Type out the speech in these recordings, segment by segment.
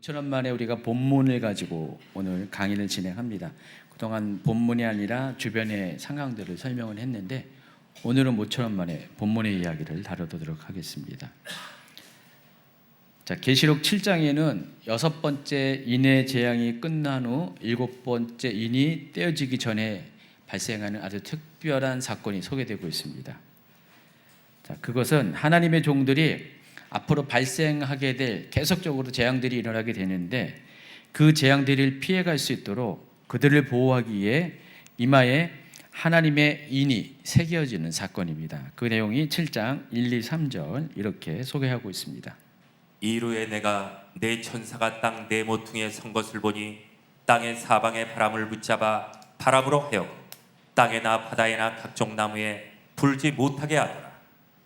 5천원 만에 우리가 본문을 가지고 오늘 강의를 진행합니다. 그동안 본문이 아니라 주변의 상황들을 설명을 했는데 오늘은 5천원 만에 본문의 이야기를 다뤄보도록 하겠습니다. 자, 계시록 7장에는 6번째 인의 재앙이 끝난 후 7번째 인이 떼어지기 전에 발생하는 아주 특별한 사건이 소개되고 있습니다. 자, 그것은 하나님의 종들이 앞으로 발생하게 될 계속적으로 재앙들이 일어나게 되는데 그 재앙들을 피해갈 수 있도록 그들을 보호하기 위해 이마에 하나님의 인이 새겨지는 사건입니다. 그 내용이 7장 1, 2, 3절 이렇게 소개하고 있습니다. 이루에 내가 내 천사가 땅 네 모퉁이에 선 것을 보니 땅의 사방에 바람을 붙잡아 바람으로 헤어고 땅에나 바다에나 각종 나무에 불지 못하게 하더라.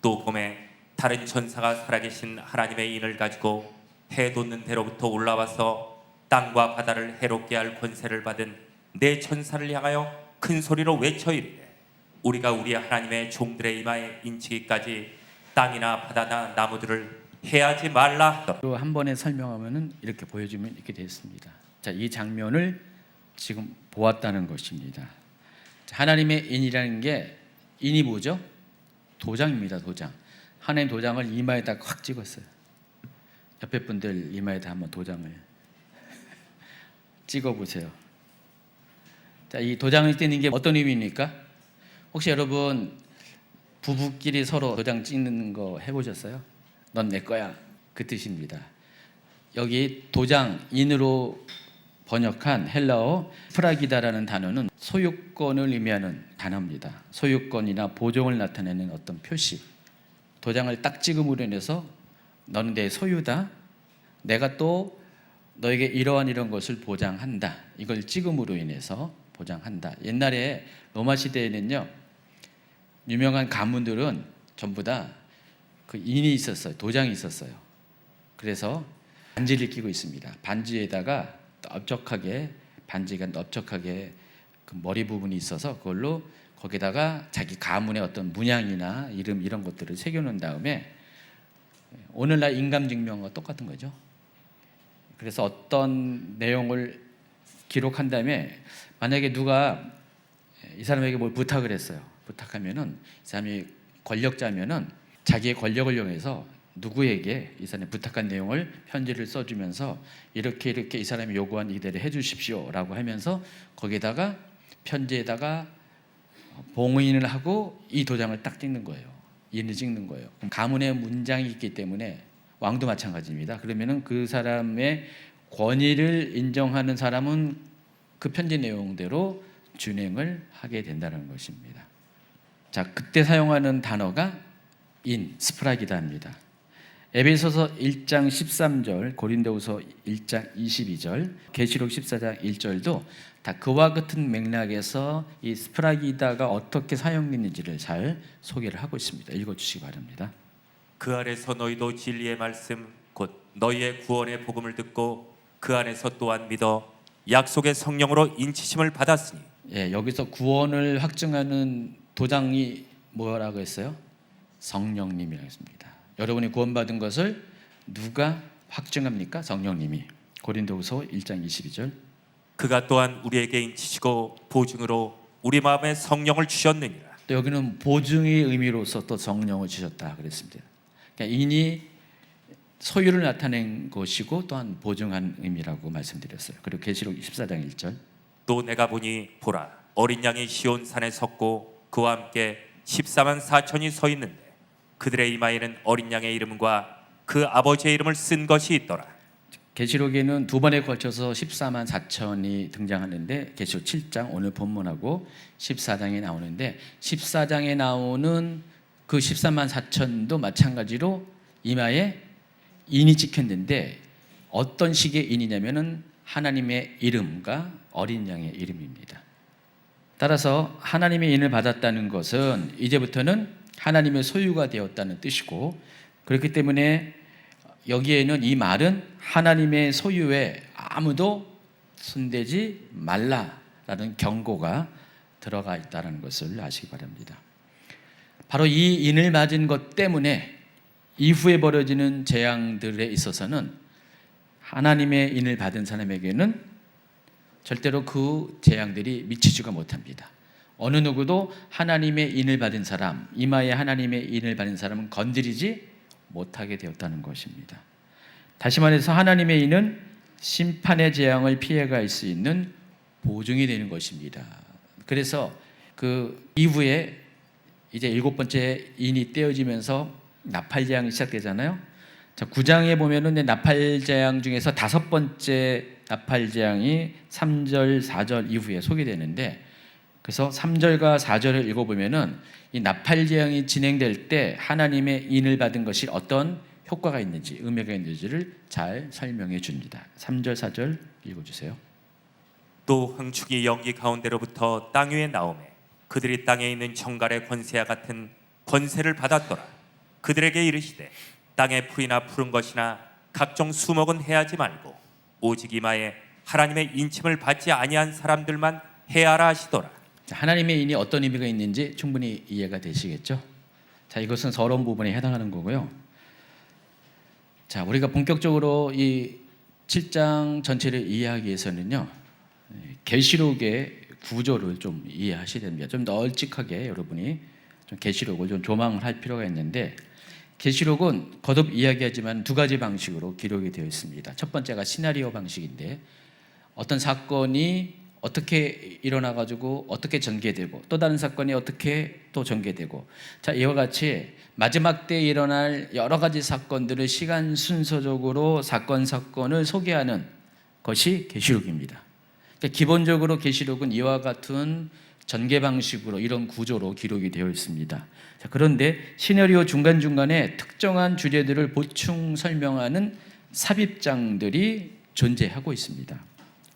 또 봄에 다른 천사가 살아계신 하나님의 인을 가지고 해 돋는 데로부터 올라와서 땅과 바다를 해롭게 할 권세를 받은 내 천사를 향하여 큰 소리로 외쳐 이르되 우리가 우리 하나님의 종들의 이마에 인치기까지 땅이나 바다나 나무들을 해하지 말라 하더라. 한 번에 설명하면은 이렇게 보여주면 이렇게 되었습니다. 자, 이 장면을 지금 보았다는 것입니다. 자, 하나님의 인이라는 게 인이 뭐죠? 도장입니다. 도장. 하나님 도장을 이마에다 확 찍었어요. 옆에 분들 이마에다 한번 도장을 찍어보세요. 자, 이 도장을 띄는 게 어떤 의미입니까? 혹시 여러분 부부끼리 서로 도장 찍는 거 해보셨어요? 넌 내 거야, 그 뜻입니다. 여기 도장, 인으로 번역한 헬라어 프라기다라는 단어는 소유권을 의미하는 단어입니다. 소유권이나 보존을 나타내는 어떤 표시. 도장을 딱 찍음으로 인해서 너는 내 소유다. 내가 또 너에게 이런 것을 보장한다. 이걸 찍음으로 인해서 보장한다. 옛날에 로마 시대에는요, 유명한 가문들은 전부 다 그 인이 있었어요. 도장이 있었어요. 그래서 반지를 끼고 있습니다. 반지에다가 반지가 넓적하게 그 머리 부분이 있어서 그걸로 거기다가 자기 가문의 어떤 문양이나 이름 이런 것들을 새겨놓은 다음에 오늘날 인감증명과 똑같은 거죠. 그래서 어떤 내용을 기록한 다음에 만약에 누가 이 사람에게 뭘 부탁을 했어요. 부탁하면은 이 사람이 권력자면은 자기의 권력을 이용해서 누구에게 이 사람이 부탁한 내용을 편지를 써주면서 이렇게 이 사람이 요구한 이대로 해주십시오라고 하면서 거기다가 편지에다가 봉인을 하고 이 도장을 딱 찍는 거예요. 인을 찍는 거예요. 그럼 가문의 문장이 있기 때문에 왕도 마찬가지입니다. 그러면은 그 사람의 권위를 인정하는 사람은 그 편지 내용대로 준행을 하게 된다는 것입니다. 자, 그때 사용하는 단어가 스프라기다입니다. 에베소서 1장 13절, 고린도후서 1장 22절, 계시록 14장 1절도 다 그와 같은 맥락에서 이 스프라기다가 어떻게 사용됐는지를 잘 소개를 하고 있습니다. 읽어주시기 바랍니다. 그 안에서 너희도 진리의 말씀 곧 너희의 구원의 복음을 듣고 그 안에서 또한 믿어 약속의 성령으로 인치심을 받았으니. 예, 여기서 구원을 확증하는 도장이 뭐라고 했어요? 성령님이라고 했습니다. 여러분이 구원받은 것을 누가 확증합니까? 성령님이. 고린도후서 1장 22절. 그가 또한 우리에게 인치시고 보증으로 우리 마음에 성령을 주셨느니라. 또 여기는 보증의 의미로서 또 성령을 주셨다 그랬습니다. 그러니까 인이 소유를 나타낸 것이고 또한 보증한 의미라고 말씀드렸어요. 그리고 계시록 14장 1절. 또 내가 보니 보라 어린 양이 시온산에 섰고 그와 함께 14만 4천이 서 있는데 그들의 이마에는 어린 양의 이름과 그 아버지의 이름을 쓴 것이 있더라. 계시록에는 두 번에 걸쳐서 14만 4천이 등장하는데 계시록 7장 오늘 본문하고 14장에 나오는데 14장에 나오는 그 14만 4천도 마찬가지로 이마에 인이 찍혔는데 어떤 식의 인이냐면은 하나님의 이름과 어린 양의 이름입니다. 따라서 하나님의 인을 받았다는 것은 이제부터는 하나님의 소유가 되었다는 뜻이고, 그렇기 때문에 여기에는 이 말은 하나님의 소유에 아무도 손대지 말라라는 경고가 들어가 있다는 것을 아시기 바랍니다. 바로 이 인을 맞은 것 때문에 이후에 벌어지는 재앙들에 있어서는 하나님의 인을 받은 사람에게는 절대로 그 재앙들이 미치지가 못합니다. 어느 누구도 하나님의 인을 받은 사람, 이마에 하나님의 인을 받은 사람은 건드리지 못하게 되었다는 것입니다. 다시 말해서 하나님의 인은 심판의 재앙을 피해갈 수 있는 보증이 되는 것입니다. 그래서 그 이후에 이제 7번째 인이 떼어지면서 나팔 재앙이 시작되잖아요. 자, 9장에 보면은 나팔 재앙 중에서 5번째 나팔 재앙이 3절, 4절 이후에 소개되는데, 그래서 3절과 4절을 읽어보면은 이 나팔 재앙이 진행될 때 하나님의 인을 받은 것이 어떤 효과가 있는지, 의미가 있는지를 잘 설명해 줍니다. 3절, 4절 읽어주세요. 또 흥축이 연기 가운데로부터 땅 위에 나오매 그들이 땅에 있는 정갈의 권세와 같은 권세를 받았더라. 그들에게 이르시되 땅의 풀이나 푸른 것이나 각종 수목은 해하지 말고 오직 이마에 하나님의 인침을 받지 아니한 사람들만 해하라 하시더라. 하나님의 인이 어떤 의미가 있는지 충분히 이해가 되시겠죠? 자, 이것은 서론 부분에 해당하는 거고요. 자, 우리가 본격적으로 이 7장 전체를 이해하기 위해서는요, 계시록의 구조를 좀 이해하셔야 됩니다. 좀 널찍하게 여러분이 좀 계시록을 좀 조망을 할 필요가 있는데, 계시록은 거듭 이야기하지만 두 가지 방식으로 기록이 되어 있습니다. 첫 번째가 시나리오 방식인데, 어떤 사건이 어떻게 일어나가지고 어떻게 전개되고 또 다른 사건이 어떻게 또 전개되고, 자, 이와 같이 마지막 때 일어날 여러 가지 사건들을 시간 순서적으로 사건을 소개하는 것이 계시록입니다. 그러니까 기본적으로 계시록은 이와 같은 전개 방식으로 이런 구조로 기록이 되어 있습니다. 자, 그런데 시나리오 중간중간에 특정한 주제들을 보충 설명하는 삽입장들이 존재하고 있습니다.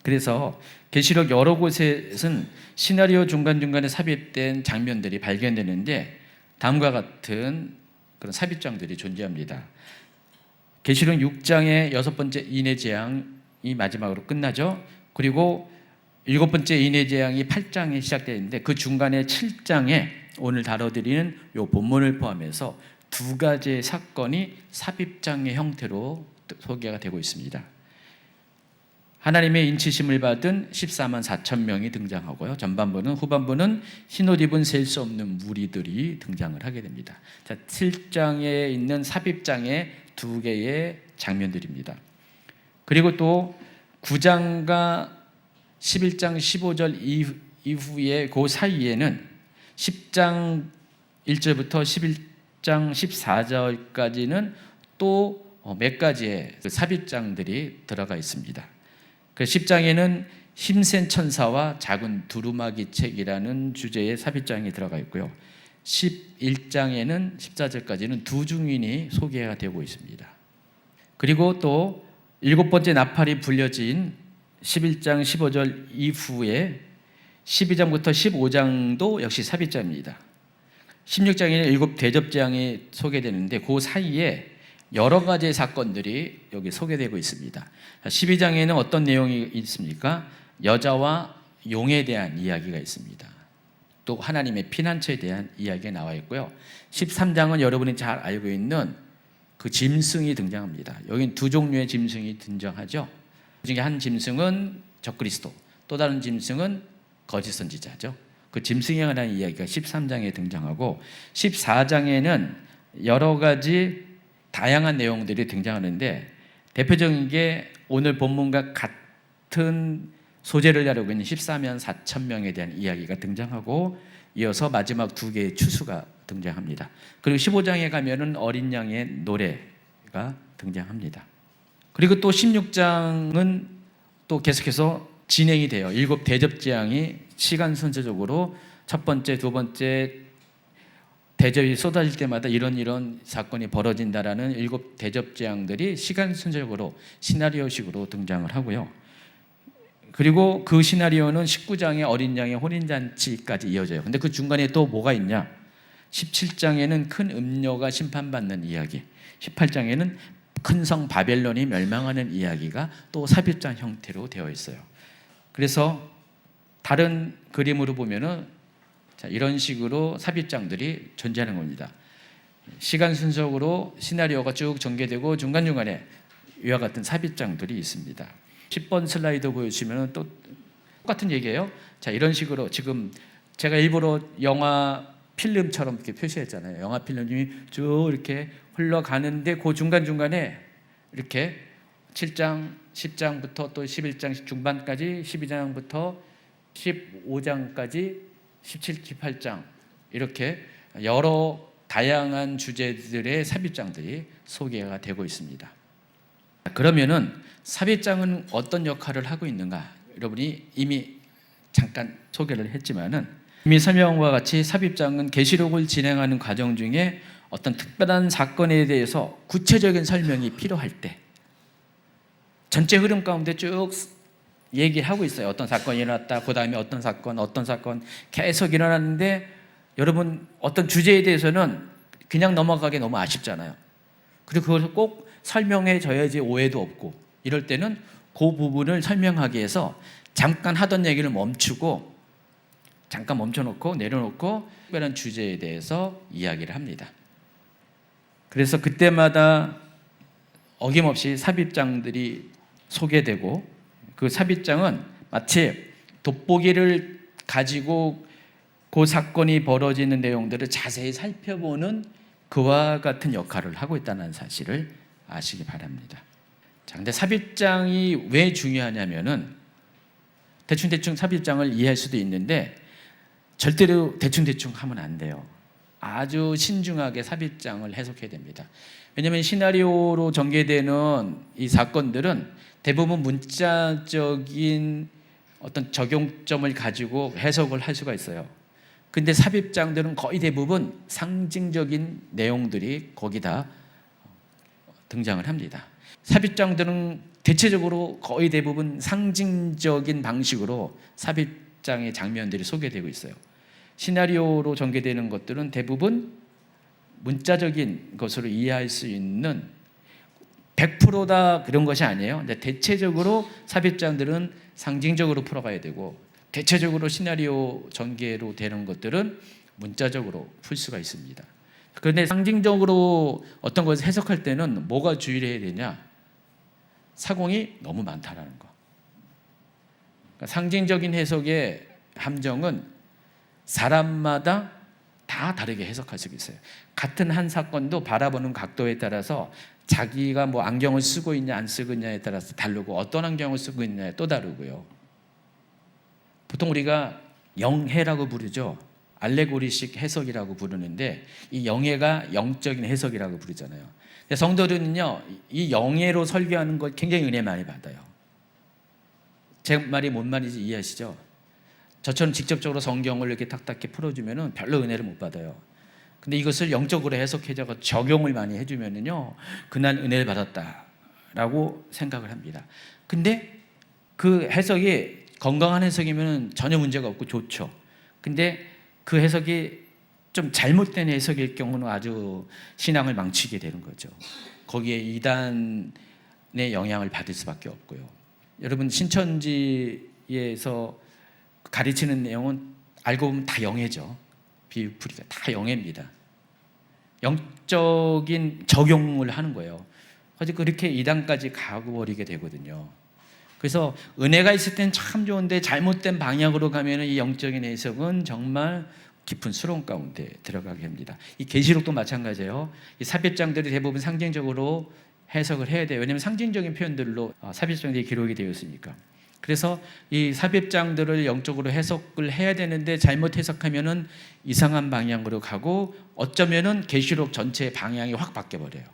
그래서 계시록 여러 곳에서는 시나리오 중간중간에 삽입된 장면들이 발견되는데 다음과 같은 그런 삽입장들이 존재합니다. 계시록 6장의 6번째 인의 재앙이 마지막으로 끝나죠. 그리고 7번째 인의 재앙이 8장에 시작되는데 그 중간에 7장에 오늘 다뤄드리는 이 본문을 포함해서 두 가지의 사건이 삽입장의 형태로 소개가 되고 있습니다. 하나님의 인치심을 받은 14만 4천 명이 등장하고요. 전반부는, 후반부는 흰옷 입은 셀 수 없는 무리들이 등장을 하게 됩니다. 자, 7장에 있는 삽입장의 두 개의 장면들입니다. 그리고 또 9장과 11장 15절 이후에 그 사이에는 10장 1절부터 11장 14절까지는 또 몇 가지의 삽입장들이 들어가 있습니다. 그 10장에는 힘센 천사와 작은 두루마기 책이라는 주제의 삽입장이 들어가 있고요. 11장에는 14절까지는 두 증인이 소개가 되고 있습니다. 그리고 또 7번째 나팔이 불려진 11장 15절 이후에 12장부터 15장도 역시 삽입장입니다. 16장에는 7 대접장이 소개되는데 그 사이에 여러 가지의 사건들이 여기 소개되고 있습니다. 12장에는 어떤 내용이 있습니까? 여자와 용에 대한 이야기가 있습니다. 또 하나님의 피난처에 대한 이야기가 나와 있고요. 13장은 여러분이 잘 알고 있는 그 짐승이 등장합니다. 여기는 두 종류의 짐승이 등장하죠. 그 중에 한 짐승은 적그리스도, 또 다른 짐승은 거짓 선지자죠. 그 짐승에 관한 이야기가 13장에 등장하고 14장에는 여러 가지 다양한 내용들이 등장하는데 대표적인 게 오늘 본문과 같은 소재를 다루고 있는 14만 4천 명에 대한 이야기가 등장하고 이어서 마지막 두 개의 추수가 등장합니다. 그리고 15장에 가면은 어린 양의 노래가 등장합니다. 그리고 또 16장은 또 계속해서 진행이 돼요. 7 대접재앙이 시간 순서적으로 첫 번째, 두 번째 대접이 쏟아질 때마다 이런 사건이 벌어진다라는 7 대접재앙들이 시간 순서적으로 시나리오식으로 등장을 하고요. 그리고 그 시나리오는 19장의 어린 양의 혼인잔치까지 이어져요. 근데 그 중간에 또 뭐가 있냐? 17장에는 큰 음녀가 심판받는 이야기, 18장에는 큰 성 바벨론이 멸망하는 이야기가 또 삽입장 형태로 되어 있어요. 그래서 다른 그림으로 보면은 자, 이런 식으로 삽입장들이 존재하는 겁니다. 시간 순서로 시나리오가 쭉 전개되고 중간중간에 이와 같은 삽입장들이 있습니다. 10번 슬라이드 보여주시면 또 똑같은 얘기예요. 자, 이런 식으로 지금 제가 일부러 영화 필름처럼 이렇게 표시했잖아요. 영화 필름이 쭉 이렇게 흘러가는데 그 중간중간에 이렇게 7장, 10장부터 또 11장 중반까지 12장부터 15장까지 17, 18장 이렇게 여러 다양한 주제들의 삽입장들이 소개가 되고 있습니다. 그러면은 삽입장은 어떤 역할을 하고 있는가? 여러분이 이미 잠깐 소개를 했지만은 이미 설명한 것과 같이 삽입장은 계시록을 진행하는 과정 중에 어떤 특별한 사건에 대해서 구체적인 설명이 필요할 때 전체 흐름 가운데 쭉 얘기하고 있어요. 어떤 사건이 일어났다. 그 다음에 어떤 사건 계속 일어났는데 여러분 어떤 주제에 대해서는 그냥 넘어가기 너무 아쉽잖아요. 그리고 그것을 꼭 설명해 줘야지 오해도 없고 이럴 때는 그 부분을 설명하기 위해서 잠깐 하던 얘기를 멈추고 잠깐 멈춰놓고 내려놓고 특별한 주제에 대해서 이야기를 합니다. 그래서 그때마다 어김없이 삽입장들이 소개되고 그 삽입장은 마치 돋보기를 가지고 그 사건이 벌어지는 내용들을 자세히 살펴보는 그와 같은 역할을 하고 있다는 사실을 아시기 바랍니다. 자, 근데 삽입장이 왜 중요하냐면은 대충 삽입장을 이해할 수도 있는데 절대로 대충 하면 안 돼요. 아주 신중하게 삽입장을 해석해야 됩니다. 왜냐하면 시나리오로 전개되는 이 사건들은 대부분 문자적인 어떤 적용점을 가지고 해석을 할 수가 있어요. 근데 삽입장들은 거의 대부분 상징적인 내용들이 거기다 등장을 합니다. 삽입장들은 대체적으로 거의 대부분 상징적인 방식으로 삽입장의 장면들이 소개되고 있어요. 시나리오로 전개되는 것들은 대부분 문자적인 것으로 이해할 수 있는 100%다 그런 것이 아니에요. 근데 대체적으로 삽입장들은 상징적으로 풀어가야 되고 대체적으로 시나리오 전개로 되는 것들은 문자적으로 풀 수가 있습니다. 그런데 상징적으로 어떤 것을 해석할 때는 뭐가 주의를 해야 되냐? 사공이 너무 많다라는 거. 그러니까 상징적인 해석의 함정은 사람마다 다 다르게 해석할 수 있어요. 같은 한 사건도 바라보는 각도에 따라서 자기가 뭐 안경을 쓰고 있냐 안 쓰고 있냐에 따라서 다르고 어떤 안경을 쓰고 있냐에 또 다르고요. 보통 우리가 영해라고 부르죠. 알레고리식 해석이라고 부르는데 이 영해가 영적인 해석이라고 부르잖아요. 성도들은요 이 영해로 설교하는 걸 굉장히 은혜 많이 받아요. 제 말이 뭔 말인지 이해하시죠? 저처럼 직접적으로 성경을 이렇게 탁탁히 풀어주면은 별로 은혜를 못 받아요. 근데 이것을 영적으로 해석해서 적용을 많이 해주면은요 그날 은혜를 받았다라고 생각을 합니다. 근데 그 해석이 건강한 해석이면 전혀 문제가 없고 좋죠. 근데 그 해석이 좀 잘못된 해석일 경우는 아주 신앙을 망치게 되는 거죠. 거기에 이단의 영향을 받을 수밖에 없고요. 여러분 신천지에서 가르치는 내용은 알고 보면 다 영해죠. 비유풀이가 다 영해입니다. 영적인 적용을 하는 거예요. 그래서 그렇게 이단까지 가고 버리게 되거든요. 그래서 은혜가 있을 땐 참 좋은데 잘못된 방향으로 가면 이 영적인 해석은 정말 깊은 수렁 가운데 들어가게 합니다. 이 계시록도 마찬가지예요. 이 삽입장들이 대부분 상징적으로 해석을 해야 돼요. 왜냐하면 상징적인 표현들로 삽입장들이 기록이 되어 있으니까. 그래서 이 삽입장들을 영적으로 해석을 해야 되는데 잘못 해석하면은 이상한 방향으로 가고 어쩌면은 계시록 전체의 방향이 확 바뀌어 버려요.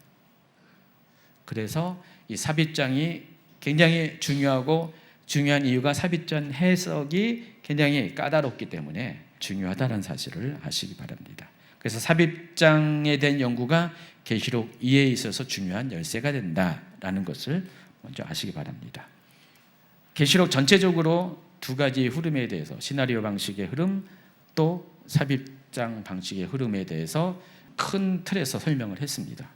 그래서 이 삽입장이 굉장히 중요하고 중요한 이유가 삽입장 해석이 굉장히 까다롭기 때문에 중요하다는 사실을 아시기 바랍니다. 그래서 삽입장에 대한 연구가 계시록 이해에 있어서 중요한 열쇠가 된다라는 것을 먼저 아시기 바랍니다. 계시록 전체적으로 두 가지 흐름에 대해서 시나리오 방식의 흐름 또 삽입장 방식의 흐름에 대해서 큰 틀에서 설명을 했습니다.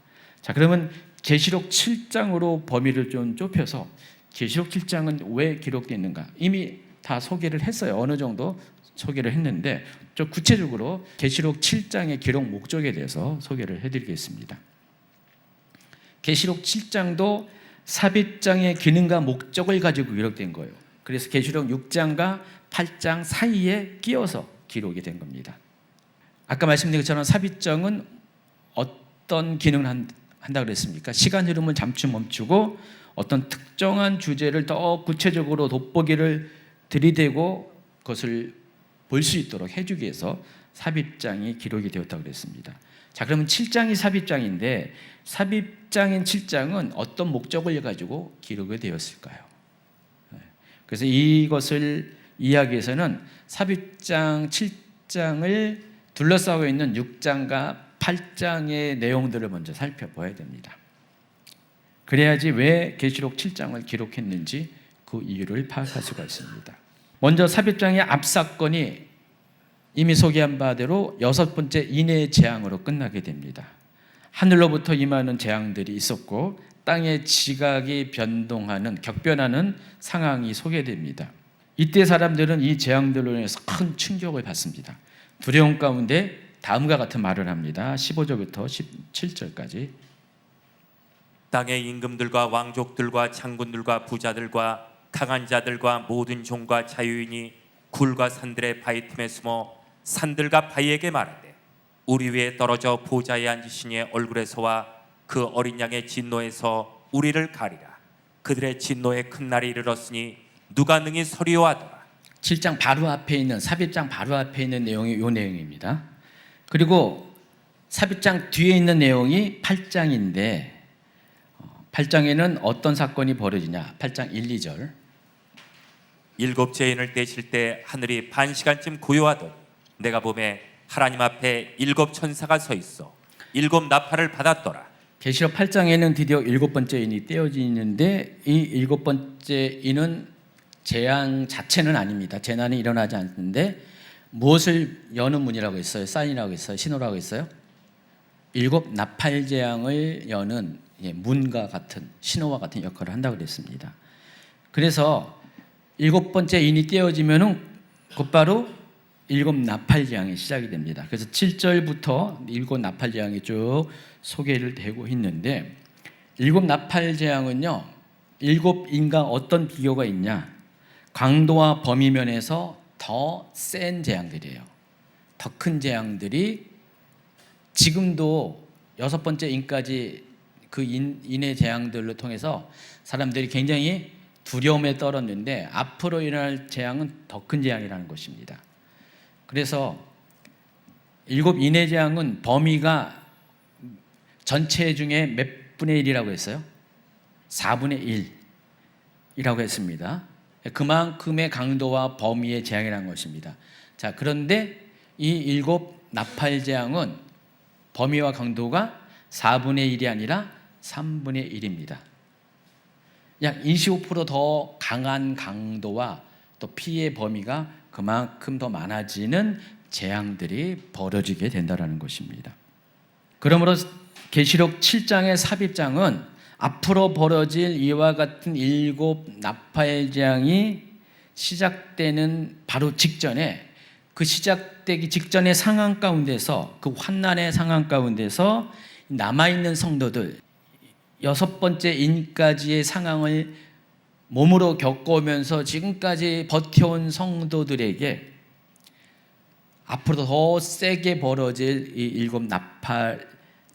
자, 그러면 계시록 7장으로 범위를 좀 좁혀서 계시록 7장은 왜 기록되어 있는가? 이미 다 소개를 했어요. 어느 정도 소개를 했는데 좀 구체적으로 계시록 7장의 기록 목적에 대해서 소개를 해드리겠습니다. 계시록 7장도 삽입장의 기능과 목적을 가지고 기록된 거예요. 그래서 계시록 6장과 8장 사이에 끼어서 기록이 된 겁니다. 아까 말씀드린 것처럼 삽입장은 어떤 기능을 한다 그랬습니까? 시간 흐름을 잠시 멈추고 어떤 특정한 주제를 더 구체적으로 돋보기를 들이대고 그것을 볼 수 있도록 해주기 위해서 삽입장이 기록이 되었다고 그랬습니다. 자, 그러면 7장이 삽입장인데 삽입장인 7장은 어떤 목적을 가지고 기록이 되었을까요? 그래서 이것을 이해하기 위해서는 삽입장 7장을 둘러싸고 있는 6장과 8장의 내용들을 먼저 살펴봐야 됩니다. 그래야지 왜 계시록 7장을 기록했는지 그 이유를 파악할 수가 있습니다. 먼저 삽입장의 앞사건이 이미 소개한 바대로 6번째 인의 재앙으로 끝나게 됩니다. 하늘로부터 임하는 재앙들이 있었고 땅의 지각이 변동하는 격변하는 상황이 소개됩니다. 이때 사람들은 이 재앙들로 인해서 큰 충격을 받습니다. 두려움 가운데 다음과 같은 말을 합니다. 15절부터 17절까지. 땅의 임금들과 왕족들과 장군들과 부자들과 강한 자들과 모든 종과 자유인이 굴과 산들의 바위 틈에 숨어 산들과 바위에게 말하되 우리 위에 떨어져 보좌에 앉으신 이의 얼굴에서와 그 어린 양의 진노에서 우리를 가리라. 그들의 진노의 큰 날이 이르렀으니 누가 능히 서리오하더라. 7장 바로 앞에 있는 삽입장 바로 앞에 있는 내용이 이 내용입니다. 그리고 삽입장 뒤에 있는 내용이 8장인데 8장에는 어떤 사건이 벌어지냐? 8장 1, 2절. 일곱 죄인을 떼실 때 하늘이 반 시간쯤 고요하더니 내가 보매 하나님 앞에 일곱 천사가 서 있어 일곱 나팔을 받았더라. 계시록 8장에는 드디어 7번째 인이 떼어지는데 이 7번째 인은 재앙 자체는 아닙니다. 재난이 일어나지 않는데 무엇을 여는 문이라고 했어요? 사인이라고 했어요? 신호라고 했어요? 7 나팔 재앙을 여는 문과 같은 신호와 같은 역할을 한다고 그랬습니다. 그래서 7번째 인이 떼어지면은 곧바로 7 나팔 재앙이 시작이 됩니다. 그래서 7절부터 7 나팔 재앙이 쭉 소개를 되고 있는데 7 나팔 재앙은요 7인과 어떤 비교가 있냐? 강도와 범위 면에서 더 센 재앙들이에요. 더 큰 재앙들이 지금도 6번째 인까지 그 인의 재앙들을 통해서 사람들이 굉장히 두려움에 떨었는데 앞으로 일어날 재앙은 더 큰 재앙이라는 것입니다. 그래서 7 인의 재앙은 범위가 전체 중에 몇 분의 1이라고 했어요? 4분의 1이라고 했습니다. 그만큼의 강도와 범위의 재앙이라는 것입니다. 자, 그런데 이 7 나팔 재앙은 범위와 강도가 4분의 1이 아니라 3분의 1입니다. 약 25% 강한 강도와 또 피해 범위가 그만큼 더 많아지는 재앙들이 벌어지게 된다는 것입니다. 그러므로 계시록 7장의 삽입장은 앞으로 벌어질 이와 같은 7 나팔 재앙이 시작되는 바로 직전에 그 시작되기 직전의 상황 가운데서 그 환난의 상황 가운데서 남아있는 성도들 6번째 인까지의 상황을 몸으로 겪어오면서 지금까지 버텨온 성도들에게 앞으로 더 세게 벌어질 이 7 나팔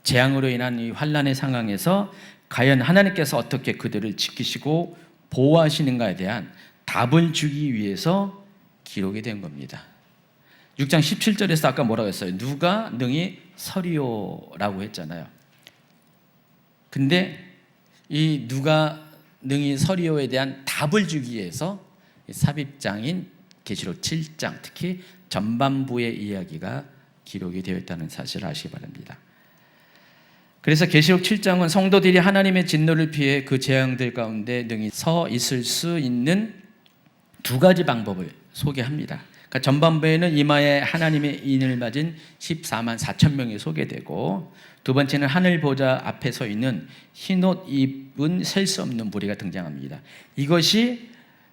재앙으로 인한 이 환난의 상황에서 과연 하나님께서 어떻게 그들을 지키시고 보호하시는가에 대한 답을 주기 위해서 기록이 된 겁니다. 6장 17절에서 아까 뭐라고 했어요? 누가 능히 서리오라고 했잖아요. 근데 이 누가 능히 서리오에 대한 답을 주기 위해서 삽입장인 계시록 7장 특히 전반부의 이야기가 기록이 되어 있다는 사실을 아시기 바랍니다. 그래서 계시록 7장은 성도들이 하나님의 진노를 피해 그 재앙들 가운데 능히 서 있을 수 있는 2가지 방법을 소개합니다. 그러니까 전반부에는 이마에 하나님의 인을 맞은 14만 4천 명이 소개되고 두 번째는 하늘 보좌 앞에 서 있는 흰옷 입은 셀 수 없는 무리가 등장합니다. 이것이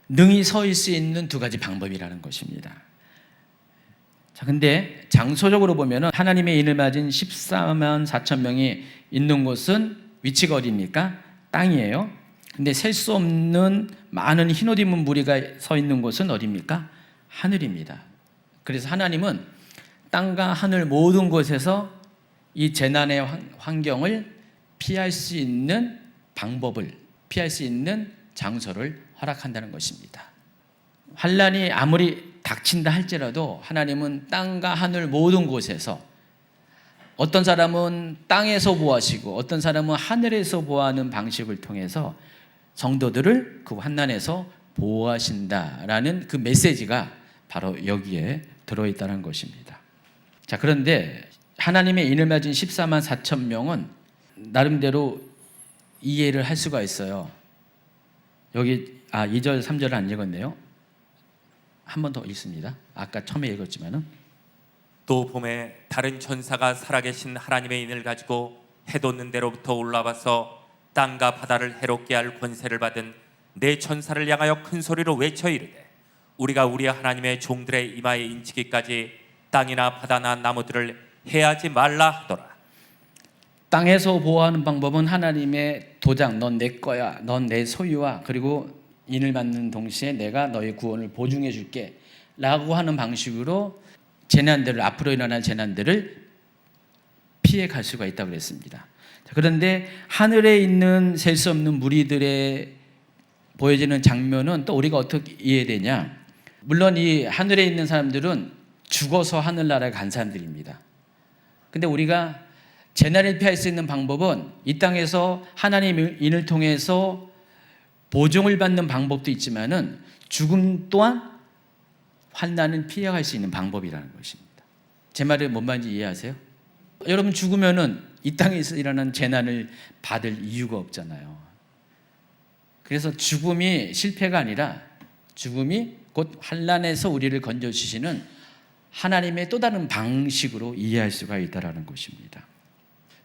능히 서 있을 수 있는 2가지 방법이라는 것입니다. 자, 근데 장소적으로 보면 하나님의 인을 맞은 14만 4천 명이 있는 곳은 위치가 어디입니까? 땅이에요. 근데 셀 수 없는 많은 흰옷 입은 무리가 서 있는 곳은 어디입니까? 하늘입니다. 그래서 하나님은 땅과 하늘 모든 곳에서 이 재난의 환경을 피할 수 있는 방법을, 피할 수 있는 장소를 허락한다는 것입니다. 환란이 아무리 닥친다 할지라도 하나님은 땅과 하늘 모든 곳에서, 어떤 사람은 땅에서 보호하시고 어떤 사람은 하늘에서 보호하는 방식을 통해서 성도들을 그 환난에서 보호하신다라는 그 메시지가 바로 여기에 들어있다는 것입니다. 자, 그런데 하나님의 인을 맞은 14만 4천 명은 나름대로 이해를 할 수가 있어요. 여기 2절 3절을 안 읽었네요. 한 번 더 읽습니다. 아까 처음에 읽었지만은. 또 봄에 다른 천사가 살아계신 하나님의 인을 가지고 해 돋는 데로부터 올라와서 땅과 바다를 해롭게 할 권세를 받은 네 천사를 향하여 큰 소리로 외쳐 이르되 우리가 우리 하나님의 종들의 이마에 인치기까지 땅이나 바다나 나무들을 해하지 말라 하더라. 땅에서 보호하는 방법은 하나님의 도장, 넌 내 거야, 넌 내 소유야, 그리고 인을 받는 동시에 내가 너의 구원을 보증해 줄게 라고 하는 방식으로 재난들을, 앞으로 일어날 재난들을 피해 갈 수가 있다고 그랬습니다. 그런데 하늘에 있는 셀 수 없는 무리들의 보여지는 장면은 또 우리가 어떻게 이해되냐? 물론 이 하늘에 있는 사람들은 죽어서 하늘나라에 간 사람들입니다. 근데 우리가 재난을 피할 수 있는 방법은 이 땅에서 하나님의 인을 통해서 보증을 받는 방법도 있지만은 죽음 또한 환난을 피해갈 수 있는 방법이라는 것입니다. 제 말이 뭔 말인지 이해하세요? 여러분, 죽으면은 이 땅에서 일어난 재난을 받을 이유가 없잖아요. 그래서 죽음이 실패가 아니라 죽음이 곧 환난에서 우리를 건져주시는 하나님의 또 다른 방식으로 이해할 수가 있다는 것입니다.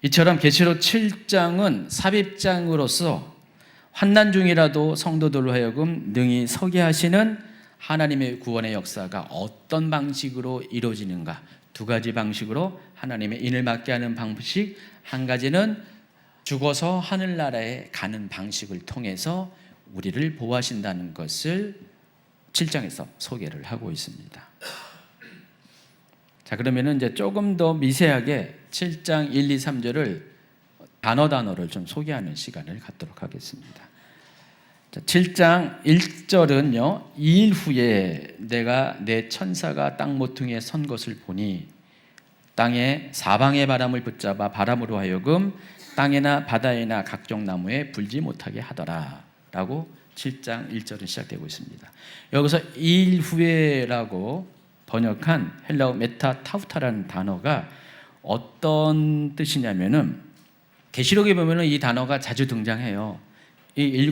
이처럼 계시록 7장은 삽입장으로서 환난 중이라도 성도들로 하여금 능히 서게 하시는 하나님의 구원의 역사가 어떤 방식으로 이루어지는가, 두 가지 방식으로 하나님의 인을 맡게 하는 방식, 한 가지는 죽어서 하늘나라에 가는 방식을 통해서 우리를 보호하신다는 것을 7장에서 소개를 하고 있습니다. 자, 그러면은 이제 조금 더 미세하게 7장 1, 2, 3절을 단어를 좀 소개하는 시간을 갖도록 하겠습니다. 자, 7장 1절은요, 2일 후에 내가 내 천사가 땅 모퉁이에 선 것을 보니 땅에 사방의 바람을 붙잡아 바람으로 하여금 땅에나 바다에나 각종 나무에 불지 못하게 하더라 라고 7장 1절은 시작되고 있습니다. 여기서 2일 후에라고 번역한 헬라어 메타타우타라는 단어가 어떤 뜻이냐면은, 계시록에 보면은 이 단어가 자주 등장해요. 이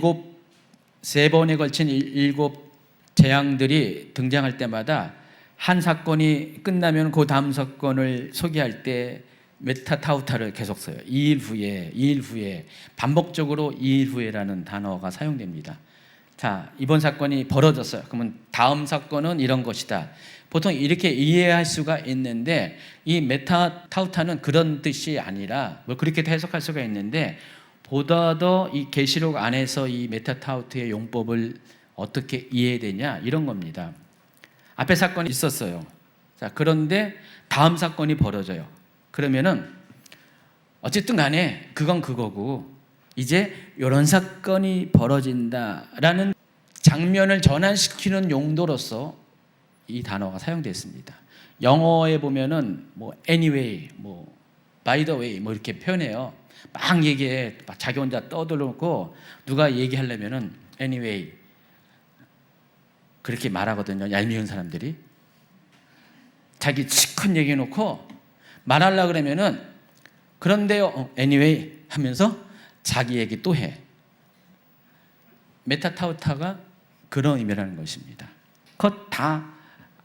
세 번에 걸친 일곱 재앙들이 등장할 때마다 한 사건이 끝나면 그 다음 사건을 소개할 때 메타타우타를 계속 써요. 2일 후에 반복적으로 2일 후에라는 단어가 사용됩니다. 자, 이번 사건이 벌어졌어요. 그러면 다음 사건은 이런 것이다. 보통 이렇게 이해할 수가 있는데, 이 메타타우타는 그런 뜻이 아니라, 뭐 그렇게도 해석할 수가 있는데, 보다 더 이 계시록 안에서 이 메타타우트의 용법을 어떻게 이해되냐, 이런 겁니다. 앞에 사건이 있었어요. 자, 그런데 다음 사건이 벌어져요. 그러면은 어쨌든 간에 그건 그거고, 이제 이런 사건이 벌어진다라는 장면을 전환시키는 용도로서 이 단어가 사용됐습니다. 영어에 보면은 뭐 anyway, 뭐 by the way, 뭐 이렇게 표현해요. 막 얘기해, 막 자기 혼자 떠들어놓고 누가 얘기하려면은 anyway 그렇게 말하거든요. 얄미운 사람들이 자기 치큰 얘기해놓고 말하려고 그러면은 그런데요, anyway 하면서 자기 얘기 또 해. 메타타우타가 그런 의미라는 것입니다. 그것 다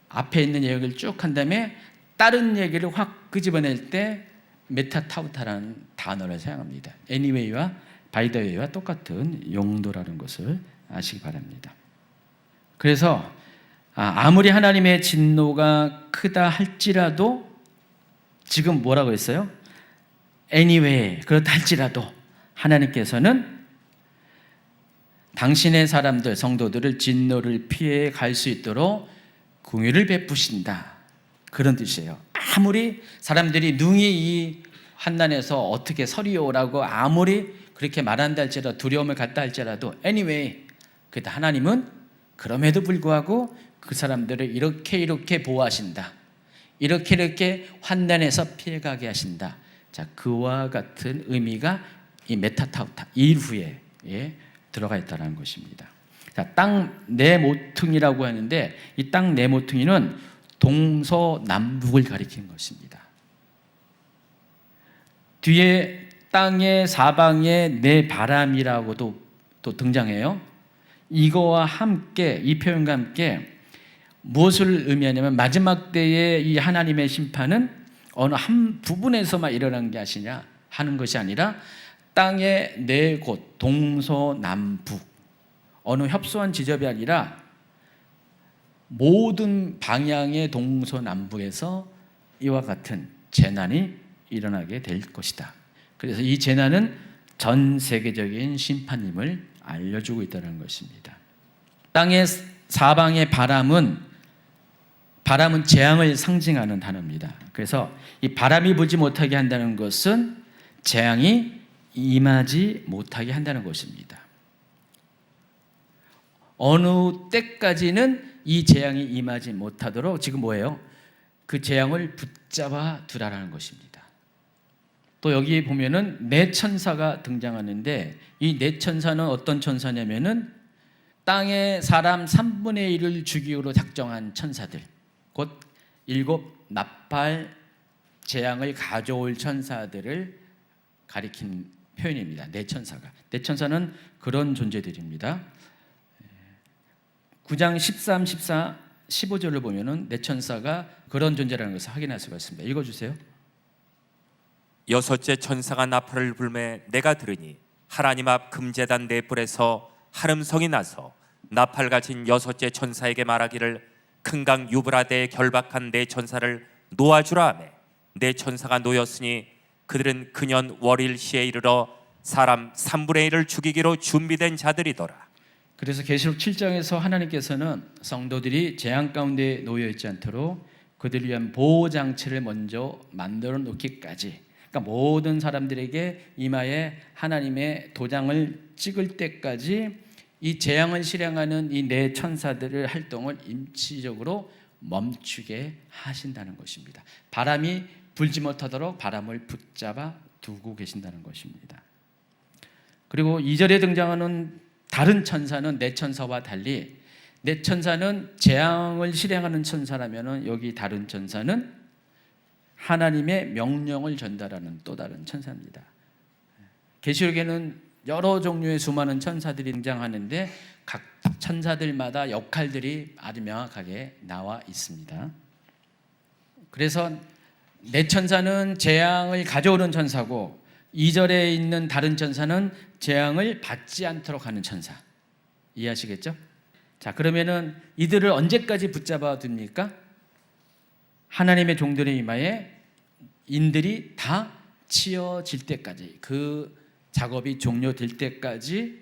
앞에 있는 얘기를 쭉 한 다음에 다른 얘기를 확 끄집어낼 때 메타타우타라는 단어를 사용합니다. anyway와 by the way와 똑같은 용도라는 것을 아시기 바랍니다. 그래서 아무리 하나님의 진노가 크다 할지라도, 지금 뭐라고 했어요? anyway, 그렇다 할지라도 하나님께서는 당신의 사람들, 성도들을 진노를 피해 갈 수 있도록 긍휼을 베푸신다. 그런 뜻이에요. 아무리 사람들이 능히 이 환난에서 어떻게 서리오라고 아무리 그렇게 말한다 할지라도, 두려움을 갖다 할지라도 anyway, 그때 하나님은 그럼에도 불구하고 그 사람들을 이렇게 보호하신다. 이렇게 환난에서 피해가게 하신다. 자, 그와 같은 의미가 이 메타타우타 이후에 들어가 있다는 것입니다. 자, 땅 네 모퉁이라고 하는데 이 땅 네 모퉁이는 동서남북을 가리키는 것입니다. 뒤에 땅의 사방에 네 바람이라고도 또 등장해요. 이거와 함께, 이 표현과 함께 무엇을 의미하냐면 마지막 때에 이 하나님의 심판은 어느 한 부분에서만 일어난 게 아니냐 하는 것이 아니라 땅의 네 곳 동서남북, 어느 협소한 지점이 아니라 모든 방향의 동서남북에서 이와 같은 재난이 일어나게 될 것이다. 그래서 이 재난은 전 세계적인 심판임을 알려주고 있다는 것입니다. 땅의 사방의 바람은 재앙을 상징하는 단어입니다. 그래서 이 바람이 불지 못하게 한다는 것은 재앙이 임하지 못하게 한다는 것입니다. 어느 때까지는 이 재앙이 임하지 못하도록 지금 뭐예요? 그 재앙을 붙잡아 두라라는 것입니다. 또 여기 보면은 네 천사가 등장하는데 이 네 천사는 어떤 천사냐면은 땅의 사람 3분의 1을 죽이기로 작정한 천사들, 곧 7 나팔 재앙을 가져올 천사들을 가리킨 표현입니다. 네 천사가. 네 천사는 그런 존재들입니다. 9장 13, 14, 15절을 보면은 네 천사가 그런 존재라는 것을 확인할 수가 있습니다. 읽어주세요. 여섯째 천사가 나팔을 불매 내가 들으니 하나님 앞 금제단 네 뿔에서 하름성이 나서 나팔 가진 여섯째 천사에게 말하기를 큰 강 유브라데에 결박한 네 천사를 놓아주라 하며 네 천사가 놓였으니 그들은 그년 월일 시에 이르러 사람 3분의 1을 죽이기로 준비된 자들이더라. 그래서 계시록 7장에서 하나님께서는 성도들이 재앙 가운데 놓여 있지 않도록 그들을 위한 보호 장치를 먼저 만들어 놓기까지, 그러니까 모든 사람들에게 이마에 하나님의 도장을 찍을 때까지 이 재앙을 실행하는 이 네 천사들의 활동을 임시적으로 멈추게 하신다는 것입니다. 바람이 불지 못하도록 바람을 붙잡아 두고 계신다는 것입니다. 그리고 2절에 등장하는 다른 천사는 네 천사와 달리, 네 천사는 재앙을 실행하는 천사라면 여기 다른 천사는 하나님의 명령을 전달하는 또 다른 천사입니다. 계시록에는 여러 종류의 수많은 천사들이 등장하는데 각 천사들마다 역할들이 아주 명확하게 나와 있습니다. 그래서 네 천사는 재앙을 가져오는 천사고 2절에 있는 다른 천사는 재앙을 받지 않도록 하는 천사. 이해하시겠죠? 자, 그러면은 이들을 언제까지 붙잡아 둡니까? 하나님의 종들의 이마에 인들이 다 치어질 때까지, 그 작업이 종료될 때까지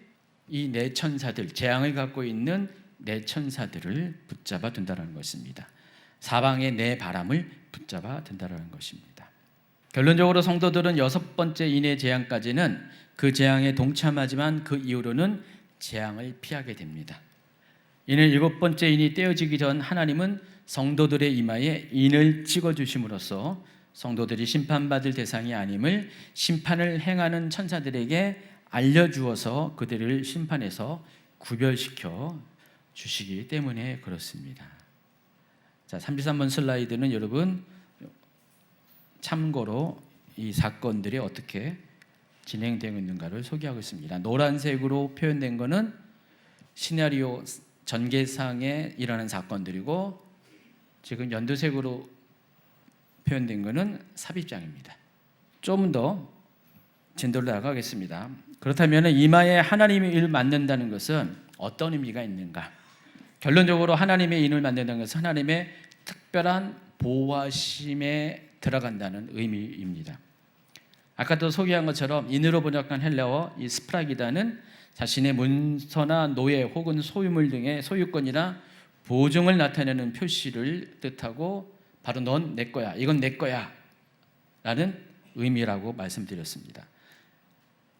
이 네 천사들, 재앙을 갖고 있는 네 천사들을 붙잡아 둔다는 것입니다. 사방의 네 바람을 붙잡아 둔다는 것입니다. 결론적으로 성도들은 6번째 인의 재앙까지는 그 재앙에 동참하지만 그 이후로는 재앙을 피하게 됩니다. 이는 7번째 인이 떼어지기 전 하나님은 성도들의 이마에 인을 찍어주심으로써 성도들이 심판받을 대상이 아님을 심판을 행하는 천사들에게 알려주어서 그들을 심판에서 구별시켜 주시기 때문에 그렇습니다. 자, 33번 슬라이드는 여러분 참고로 이 사건들이 어떻게 진행되고 있는가를 소개하고 있습니다. 노란색으로 표현된 것은 시나리오 전개상에 일어나는 사건들이고, 지금 연두색으로 표현된 것은 삽입장입니다. 좀 더 진도를 나가겠습니다. 그렇다면 이마에 하나님의 인을 만든다는 것은 어떤 의미가 있는가? 결론적으로 하나님의 인을 만든다는 것은 하나님의 특별한 보호하심에 들어간다는 의미입니다. 아까도 소개한 것처럼 인으로 번역한 헬라어 이 스프라기다는 자신의 문서나 노예 혹은 소유물 등의 소유권이나 보증을 나타내는 표시를 뜻하고 바로 넌 내 거야, 이건 내 거야 라는 의미라고 말씀드렸습니다.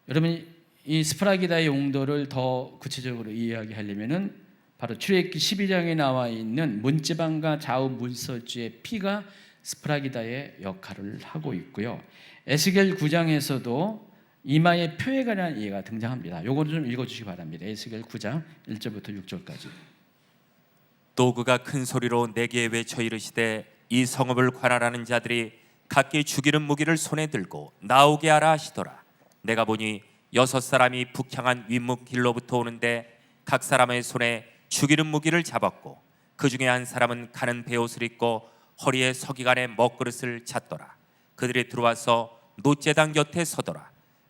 여러분, 이 스프라기다의 용도를 더 구체적으로 이해하려면 바로 출애굽기 12장에 나와 있는 문지방과 좌우 문서주의 피가 스프라기다의 역할을 하고 있고요. 에스겔 9장에서도 이마의 표에 관한 이해가 등장합니다. 요거를 좀 읽어주시기 바랍니다. 에스겔 9장 1절부터 6절까지. 또 그가 큰 소리로 내게 외쳐 이르시되 이 성읍을 관할하는 자들이 각기 죽이는 무기를 손에 들고 나오게 하라 하시더라. 내가 보니 6사람이 북향한 윗문길로부터 오는데 각 사람의 손에 죽이는 무기를 잡았고 그 중에 한 사람은 가는 베옷을 입고 허리에 서기관에 먹그릇을 찼더라. 그들이 들어와서 노제단 곁에 서더라.